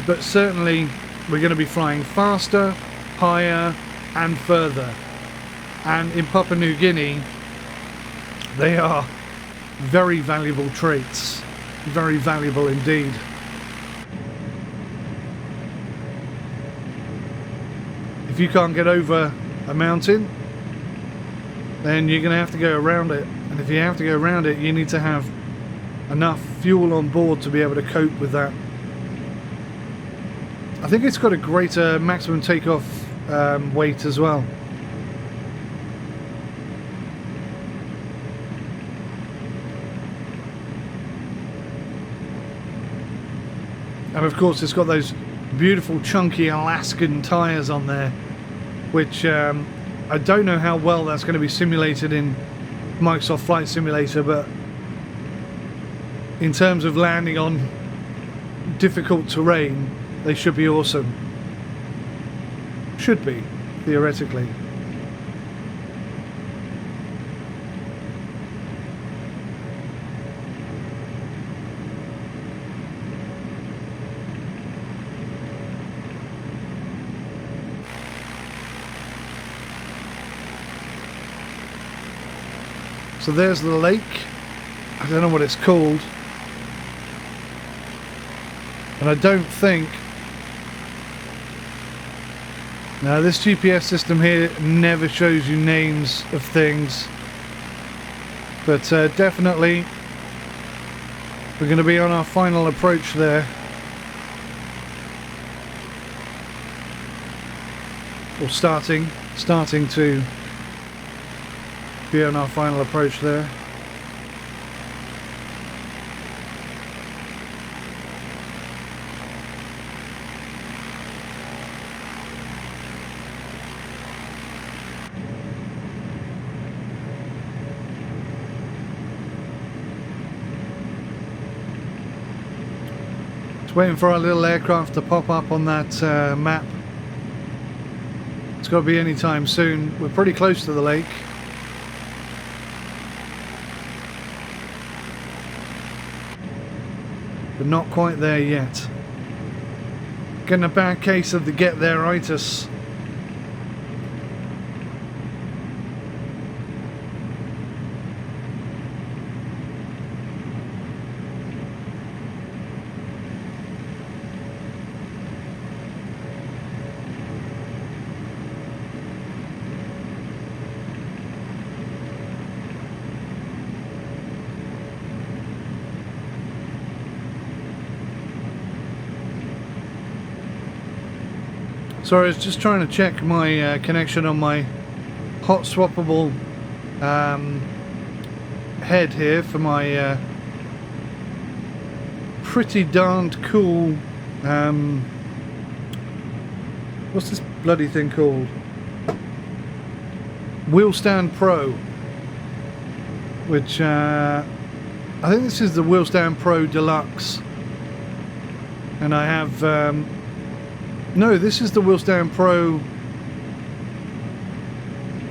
But certainly we're going to be flying faster, higher and further. And in Papua New Guinea, they are very valuable traits. Very valuable indeed. If you can't get over a mountain, then you're going to have to go around it. And if you have to go around it, you need to have enough fuel on board to be able to cope with that. I think it's got a greater maximum takeoff weight as well. And of course it's got those beautiful chunky Alaskan tyres on there, which I don't know how well that's going to be simulated in Microsoft Flight Simulator, but in terms of landing on difficult terrain, they should be awesome. Should be, theoretically. So there's the lake. I don't know what it's called. And I don't think... Now this GPS system here never shows you names of things. But definitely we're going to be on our final approach there. Or starting to be on our final approach there. Just waiting for our little aircraft to pop up on that map. It's got to be any time soon. We're pretty close to the lake. But not quite there yet. Getting a bad case of the get there-itis. Sorry, I was just trying to check my connection on my hot swappable head here for my pretty darned cool what's this bloody thing called? Wheel Stand Pro, which I think this is the Wheel Stand Pro Deluxe, and I have no, this is the Wheel Stand Pro.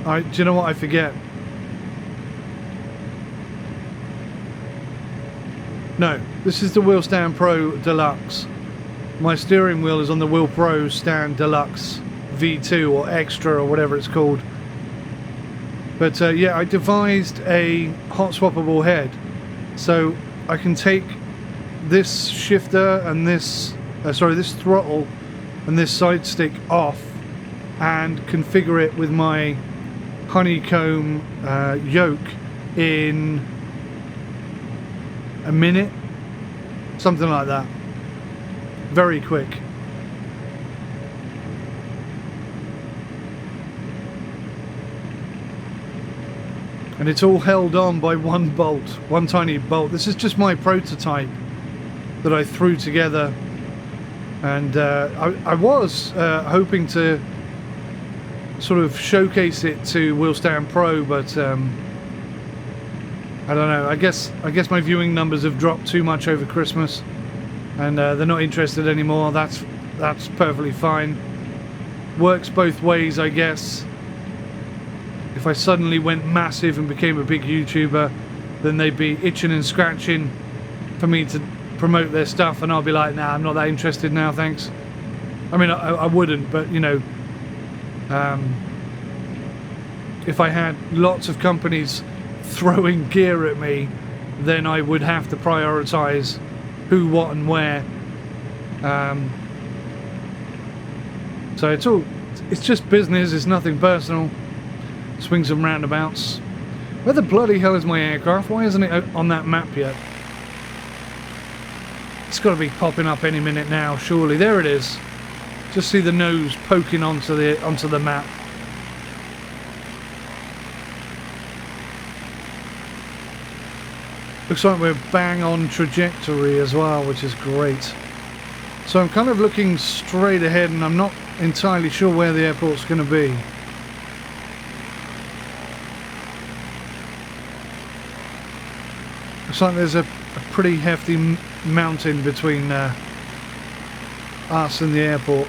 Do you know what? I forget. No, this is the Wheel Stand Pro Deluxe. My steering wheel is on the Wheel Pro Stand Deluxe V2 or Extra or whatever it's called. But yeah, I devised a hot swappable head, so I can take this shifter and this this throttle and this side stick off and configure it with my honeycomb yoke in a minute, something like that. Very quick. And it's all held on by one bolt, one tiny bolt. This is just my prototype that I threw together. And I was hoping to sort of showcase it to Wheel Stand Pro, but I don't know. I guess my viewing numbers have dropped too much over Christmas, and they're not interested anymore. That's perfectly fine. Works both ways, I guess. if I suddenly went massive and became a big YouTuber, then they'd be itching and scratching for me to promote their stuff, and I'll be like, nah, I'm not that interested now, thanks. I mean, I wouldn't, but you know, if I had lots of companies throwing gear at me, then I would have to prioritize who, what and where. So it's just business, it's nothing personal. Swings and roundabouts. Where the bloody hell is my aircraft? Why isn't it on that map yet? It's got to be popping up any minute now, surely. There it is. Just see the nose poking onto the map. Looks like we're bang on trajectory as well, which is great. So I'm kind of looking straight ahead, and I'm not entirely sure where the airport's going to be. Looks like there's a pretty hefty mountain between us and the airport.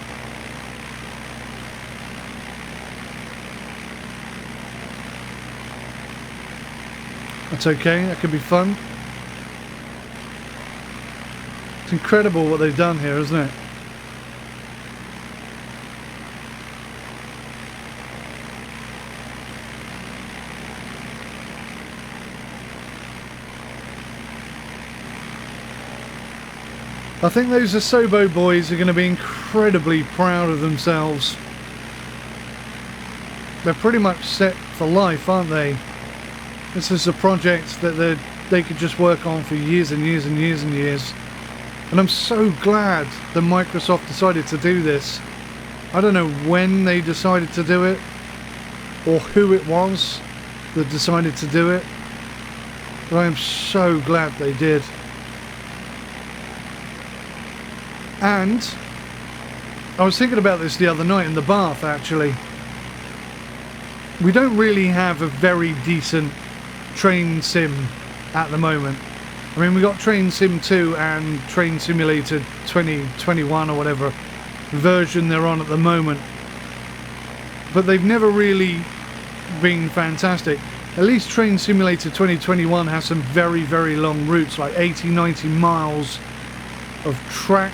That's okay, that could be fun. It's incredible what they've done here, isn't it? I think those Asobo boys are going to be incredibly proud of themselves. They're pretty much set for life, aren't they? This is a project that they could just work on for years and years and years and years. And I'm so glad that Microsoft decided to do this. I don't know when they decided to do it, or who it was that decided to do it, but I am so glad they did. And I was thinking about this the other night in the bath, actually. We don't really have a very decent train sim at the moment. I mean, we got Train Sim 2 and Train Simulator 2021 or whatever version they're on at the moment, but they've never really been fantastic. At least Train Simulator 2021 has some very, very long routes, like 80-90 miles of track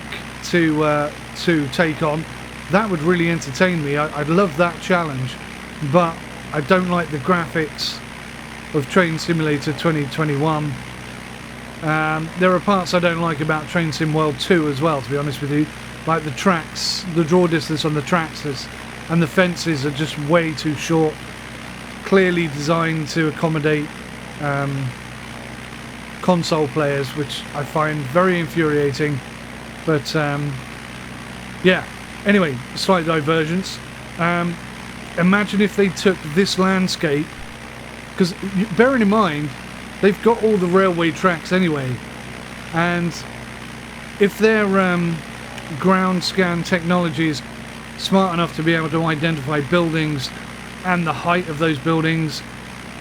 to take on. That would really entertain me. I'd love that challenge, but I don't like the graphics of Train Simulator 2021. There are parts I don't like about Train Sim World 2 as well, to be honest with you. Like the tracks, the draw distance on the tracks and the fences are just way too short. Clearly designed to accommodate console players, which I find very infuriating. But yeah, anyway, slight divergence. Imagine if they took this landscape, because bearing in mind they've got all the railway tracks anyway, and if their ground scan technology is smart enough to be able to identify buildings and the height of those buildings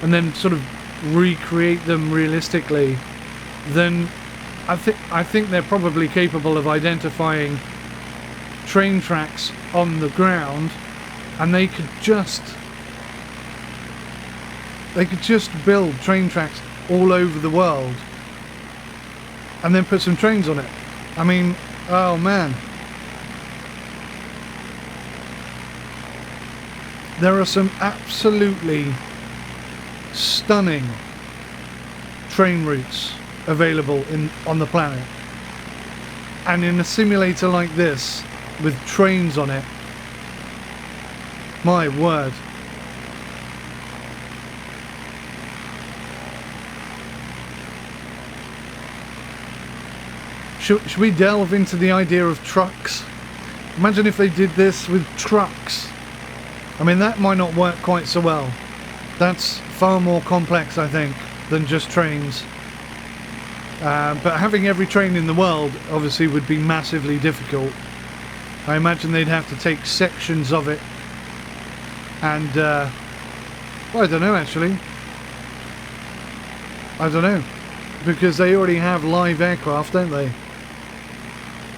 and then sort of recreate them realistically, then I think they're probably capable of identifying train tracks on the ground, and they could just build train tracks all over the world and then put some trains on it. I mean, oh man, there are some absolutely stunning train routes available on the planet, and in a simulator like this with trains on it, my word. Should we delve into the idea of trucks? Imagine if they did this with trucks. I mean, that might not work quite so well. That's far more complex, I think, than just trains. But having every train in the world obviously would be massively difficult. I imagine they'd have to take sections of it and well, I don't know actually. I don't know, because they already have live aircraft, don't they?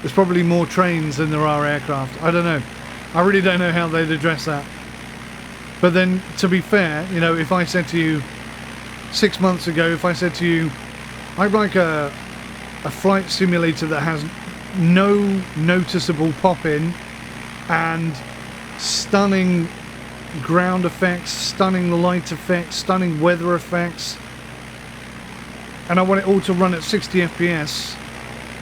There's probably more trains than there are aircraft. I don't know. I really don't know how they'd address that. But then, to be fair, you know, if I said to you 6 months ago, if I said to you, I'd like a flight simulator that has no noticeable pop-in and stunning ground effects, stunning light effects, stunning weather effects, and I want it all to run at 60 FPS,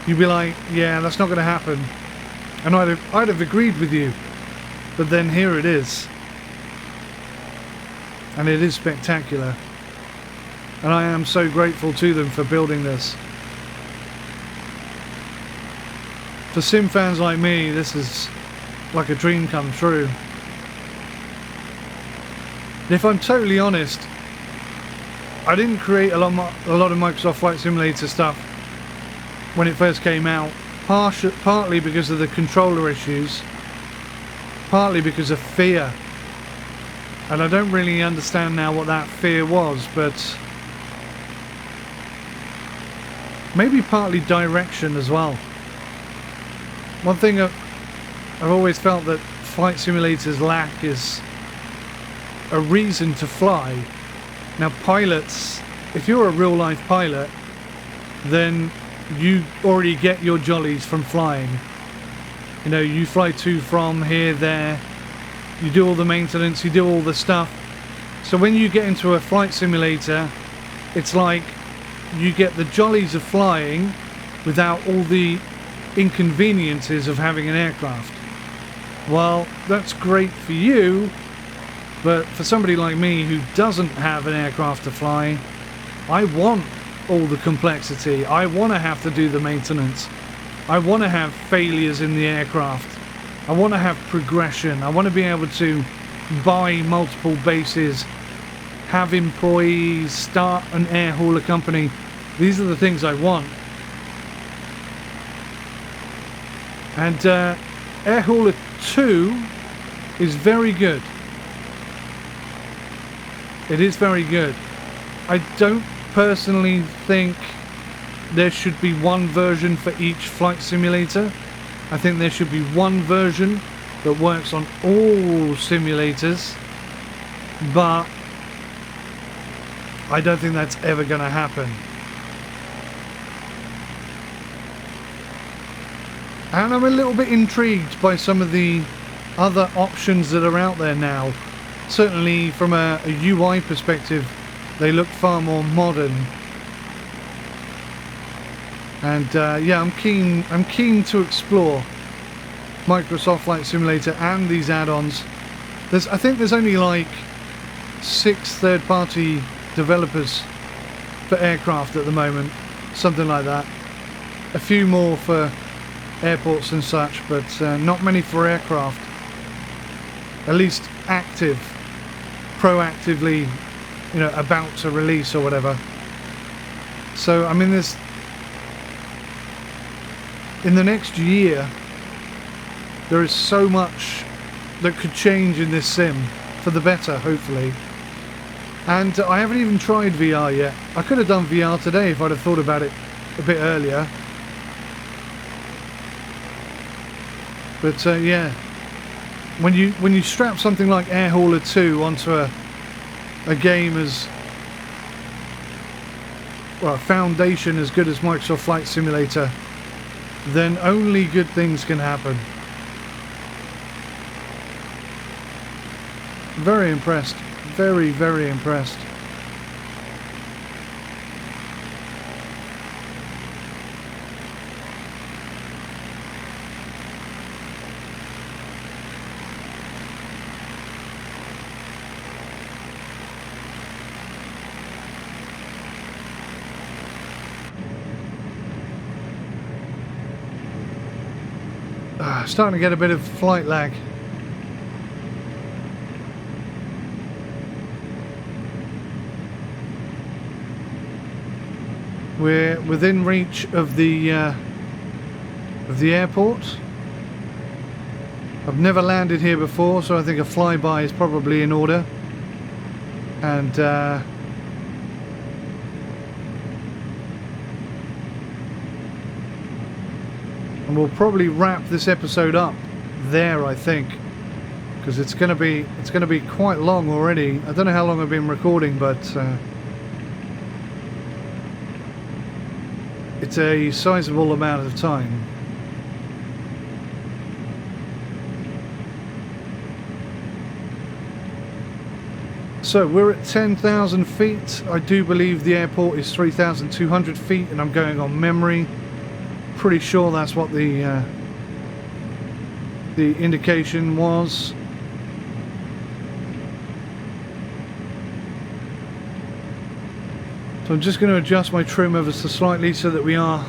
you'd be like, yeah, that's not going to happen. And I'd have agreed with you. But then here it is. And it is spectacular. And I am so grateful to them for building this. For sim fans like me, this is like a dream come true. And if I'm totally honest, I didn't create a lot of Microsoft Flight Simulator stuff when it first came out, partly because of the controller issues, partly because of fear. And I don't really understand now what that fear was, but maybe partly direction as well. One thing I've always felt that flight simulators lack is a reason to fly. Now pilots, if you're a real life pilot, then you already get your jollies from flying. You know, you fly to, from, here, there, you do all the maintenance, you do all the stuff. So when you get into a flight simulator, it's like you get the jollies of flying without all the inconveniences of having an aircraft. Well, that's great for you, but for somebody like me who doesn't have an aircraft to fly, I want all the complexity. I want to have to do the maintenance. I want to have failures in the aircraft. I want to have progression. I want to be able to buy multiple bases, have employees, start an air hauler company. These are the things I want. And Air Hauler 2 is very good. It is very good. I don't personally think there should be one version for each flight simulator. I think there should be one version that works on all simulators, but I don't think that's ever going to happen. And I'm a little bit intrigued by some of the other options that are out there now. Certainly from a UI perspective, they look far more modern. And yeah, I'm keen to explore Microsoft Flight Simulator and these add-ons. I think there's only like 6 third-party developers for aircraft at the moment, something like that. A few more for airports and such, but not many for aircraft. At least active, proactively, you know, about to release or whatever. So I mean, in the next year, there is so much that could change in this sim for the better, hopefully. And I haven't even tried VR yet. I could have done VR today if I'd have thought about it a bit earlier. But yeah, when you strap something like Air Hauler 2 onto a game as well, a foundation as good as Microsoft Flight Simulator, then only good things can happen. Very impressed. Very, very impressed. Starting to get a bit of flight lag. We're within reach of the airport. I've never landed here before, so I think a flyby is probably in order. And we'll probably wrap this episode up there, I think, because it's going to be quite long already. I don't know how long I've been recording, but it's a sizable amount of time. So we're at 10,000 feet. I do believe the airport is 3,200 feet, and I'm going on memory. Pretty sure that's what the indication was. So I'm just going to adjust my trim ever so slightly so that we are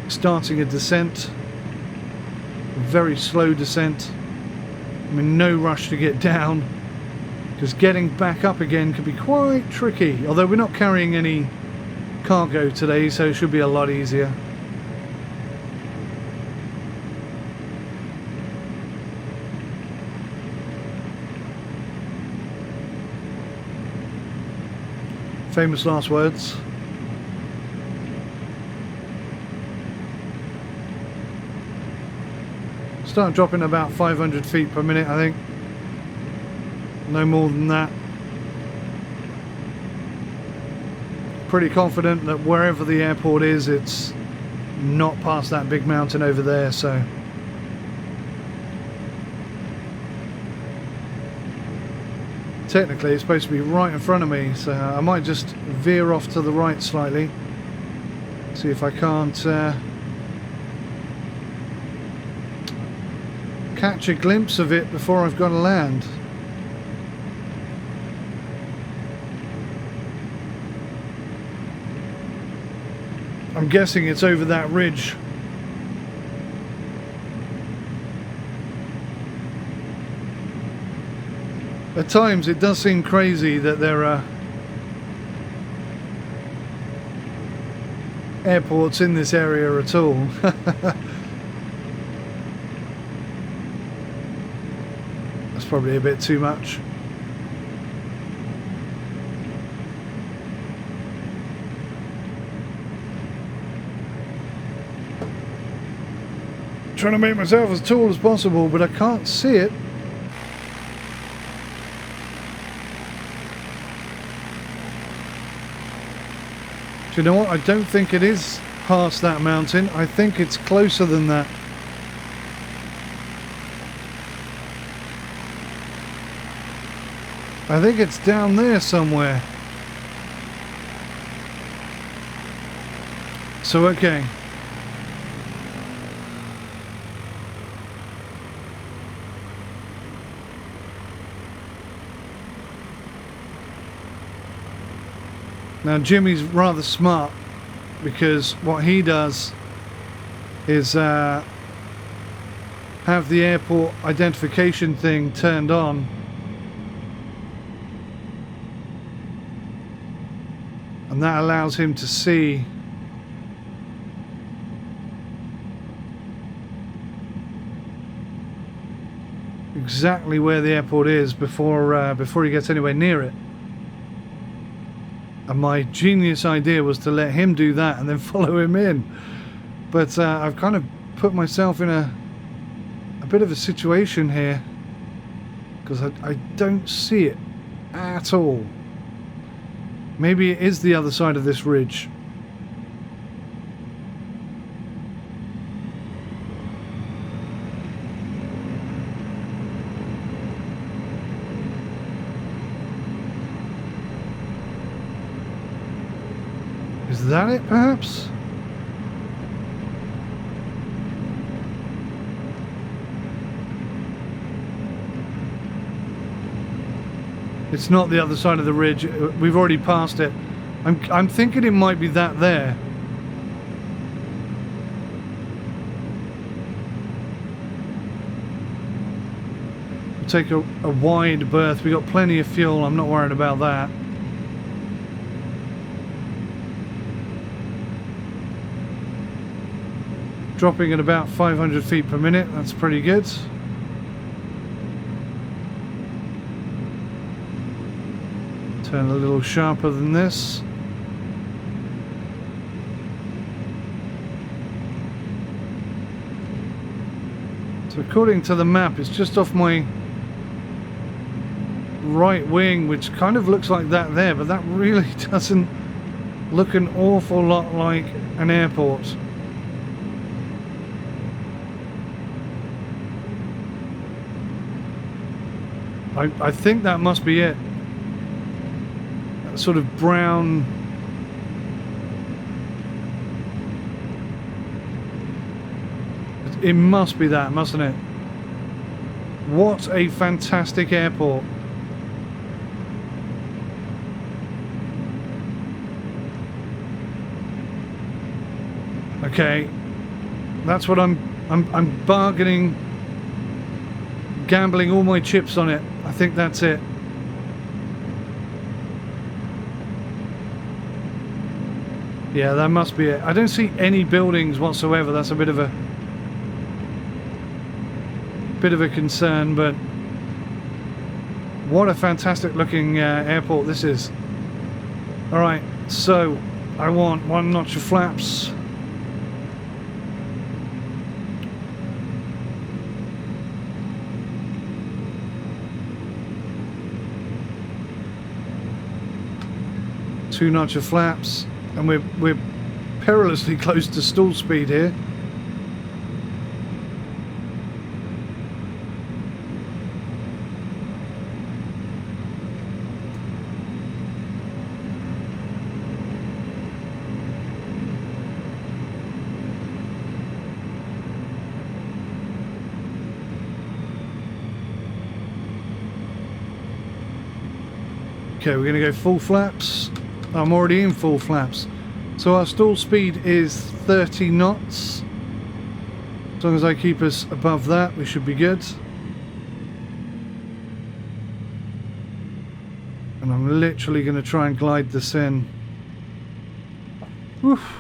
starting a descent. A very slow descent. I'm in no rush to get down, because getting back up again can be quite tricky. Although we're not carrying any cargo today, so it should be a lot easier. Famous last words. Start dropping about 500 feet per minute, I think. No more than that. Pretty confident that wherever the airport is, it's not past that big mountain over there, so technically it's supposed to be right in front of me, so I might just veer off to the right slightly, see if I can't catch a glimpse of it before I've got to land. I'm guessing it's over that ridge. At times it does seem crazy that there are airports in this area at all. That's probably a bit too much. Trying to make myself as tall as possible, but I can't see it. Do you know what? I don't think it is past that mountain. I think it's closer than that. I think it's down there somewhere. So, okay. Now Jimmy's rather smart, because what he does is have the airport identification thing turned on, and that allows him to see exactly where the airport is before he gets anywhere near it. And my genius idea was to let him do that and then follow him in. But I've kind of put myself in a bit of a situation here, because I don't see it at all. Maybe it is the other side of this ridge. Is that it, perhaps? It's not the other side of the ridge. We've already passed it. I'm thinking it might be that there. We'll take a wide berth. We've got plenty of fuel. I'm not worried about that. Dropping at about 500 feet per minute. That's pretty good. Turn a little sharper than this. So according to the map, it's just off my right wing, which kind of looks like that there, but that really doesn't look an awful lot like an airport. I think that must be it. That sort of brown. It must be that, mustn't it? What a fantastic airport. Okay, that's what I'm bargaining, gambling all my chips on it. I think that's it. Yeah, that must be it. I don't see any buildings whatsoever. That's a bit of a concern, but what a fantastic looking airport this is. All right, so I want 1 notch of flaps. Two notch of flaps, and we're perilously close to stall speed here. Okay, we're going to go full flaps. I'm already in full flaps. So our stall speed is 30 knots. As long as I keep us above that, we should be good. And I'm literally going to try and glide this in. Oof.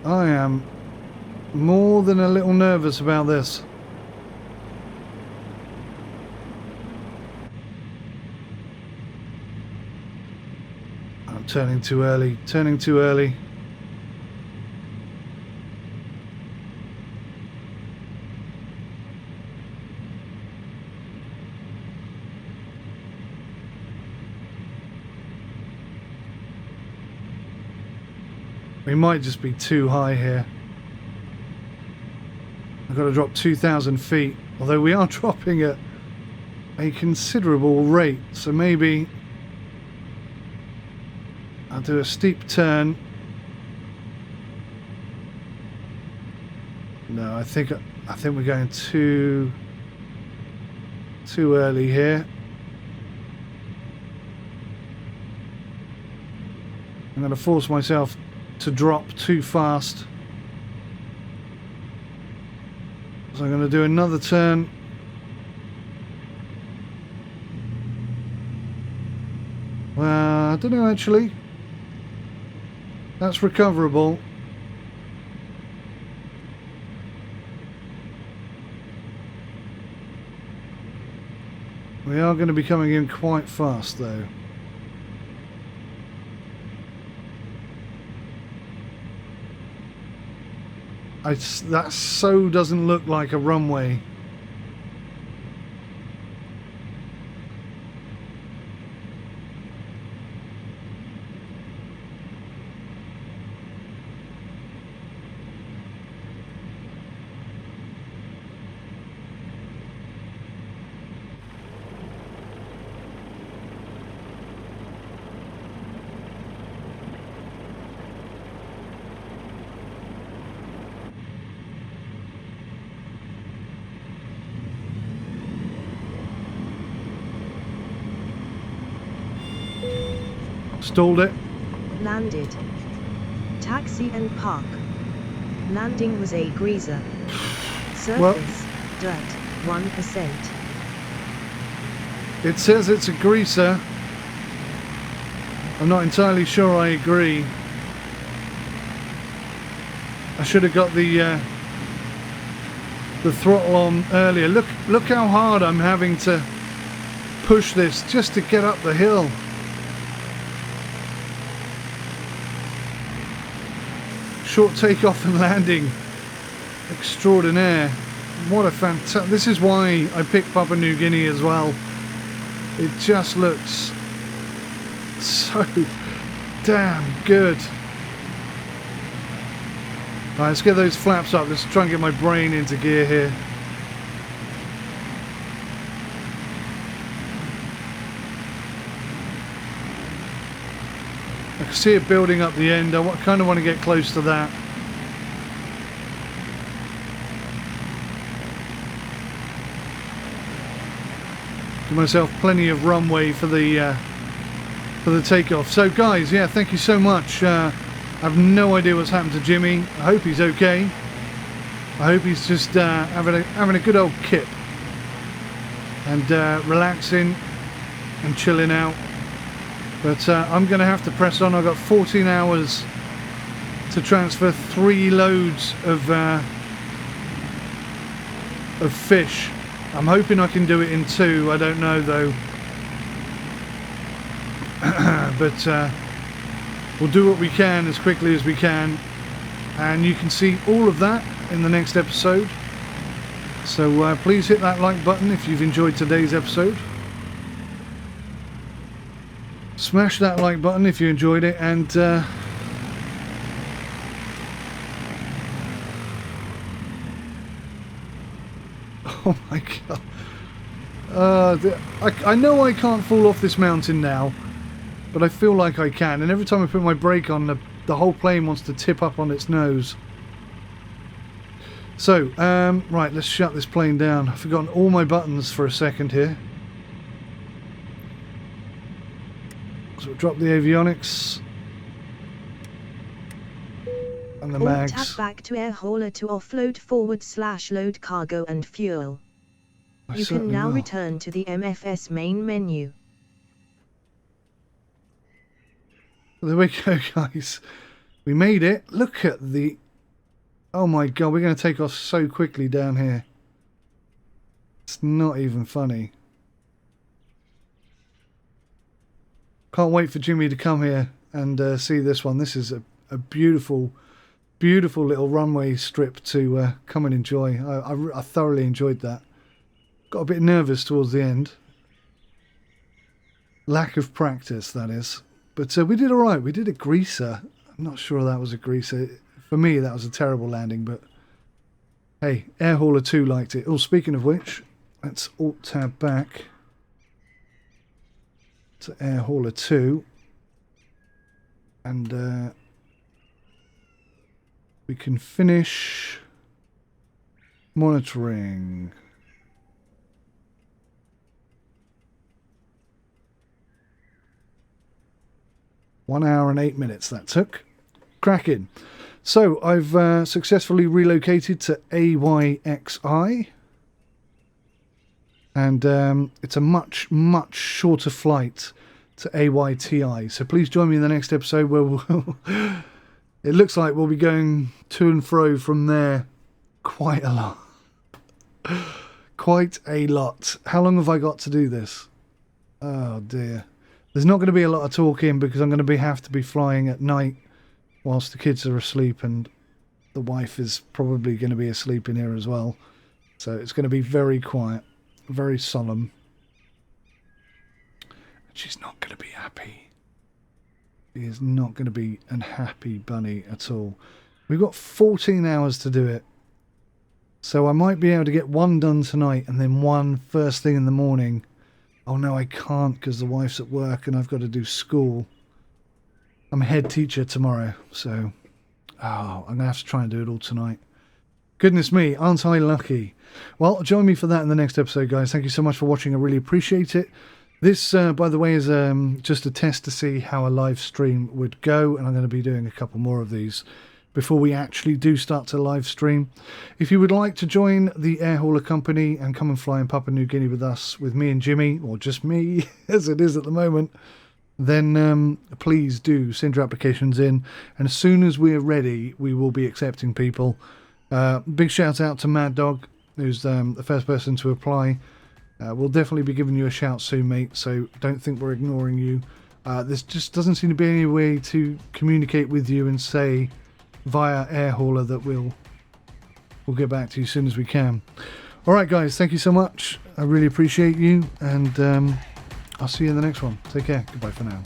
I am more than a little nervous about this. Turning too early, turning too early. We might just be too high here. I've got to drop 2,000 feet, although we are dropping at a considerable rate, so maybe I'll do a steep turn. No, I think we're going too early here. I'm going to force myself to drop too fast. So I'm going to do another turn. I don't know actually. That's recoverable. We are going to be coming in quite fast though. That so doesn't look like a runway. Stalled it. Landed. Taxi and park. Landing was a greaser. Surface, dirt, 1%. It says it's a greaser. I'm not entirely sure I agree. I should have got the throttle on earlier. Look how hard I'm having to push this just to get up the hill. Short takeoff and landing extraordinaire. What a fantastic... This is why I picked Papua New Guinea as well. It just looks so damn good. Alright, let's get those flaps up. Let's try and get my brain into gear here. I can see it building up the end. I kind of want to get close to that. Give myself plenty of runway for the takeoff. So guys, yeah, thank you so much. I have no idea what's happened to Jimmy. I hope he's okay. I hope he's just having a good old kip and relaxing and chilling out. But I'm going to have to press on. I've got 14 hours to transfer 3 loads of fish. I'm hoping I can do it in 2. I don't know though. But we'll do what we can as quickly as we can. And you can see all of that in the next episode. So please hit that like button if you've enjoyed today's episode. Smash that like button if you enjoyed it, and oh my god, I know I can't fall off this mountain now, but I feel like I can, and every time I put my brake on, the whole plane wants to tip up on its nose. So right, let's shut this plane down. I've forgotten all my buttons for a second here. So we'll drop the avionics and the mags. Tap back to air hauler to offload /load cargo and fuel. You can now return to the MFS main menu. There we go, guys. We made it. Look at the... Oh my god, we're going to take off so quickly down here. It's not even funny. Can't wait for Jimmy to come here and see this one. This is a beautiful, beautiful little runway strip to come and enjoy. I thoroughly enjoyed that. Got a bit nervous towards the end. Lack of practice, that is. But we did all right. We did a greaser. I'm not sure that was a greaser. For me, that was a terrible landing. But hey, Air Hauler 2 liked it. Oh, speaking of which, let's Alt-Tab back to Air Hauler 2, and we can finish monitoring. One hour and 8 minutes that took. Cracking. So I've successfully relocated to AYXI. And it's a much, much shorter flight to AYTI. So please join me in the next episode where we'll it looks like we'll be going to and fro from there quite a lot. Quite a lot. How long have I got to do this? Oh dear. There's not going to be a lot of talking because I'm going to have to be flying at night whilst the kids are asleep, and the wife is probably going to be asleep in here as well. So it's going to be very quiet. Very solemn. She's not going to be happy. She is not going to be an happy bunny at all. We've got 14 hours to do it. So I might be able to get 1 done tonight and then 1 first thing in the morning. Oh no, I can't because the wife's at work and I've got to do school. I'm a head teacher tomorrow. So I'm going to have to try and do it all tonight. Goodness me, aren't I lucky? Well, join me for that in the next episode, guys. Thank you so much for watching. I really appreciate it. This, by the way, is just a test to see how a live stream would go, and I'm going to be doing a couple more of these before we actually do start to live stream. If you would like to join the Air Hauler company and come and fly in Papua New Guinea with us, with me and Jimmy, or just me, as it is at the moment, then please do send your applications in, and as soon as we're ready, we will be accepting people. Big shout out to Mad Dog, who's the first person to apply. We'll definitely be giving you a shout soon, mate, so don't think we're ignoring you. There just doesn't seem to be any way to communicate with you and say via Air Hauler that we'll we'll get back to you as soon as we can. All right, guys, thank you so much. I really appreciate you, and I'll see you in the next one. Take care. Goodbye for now.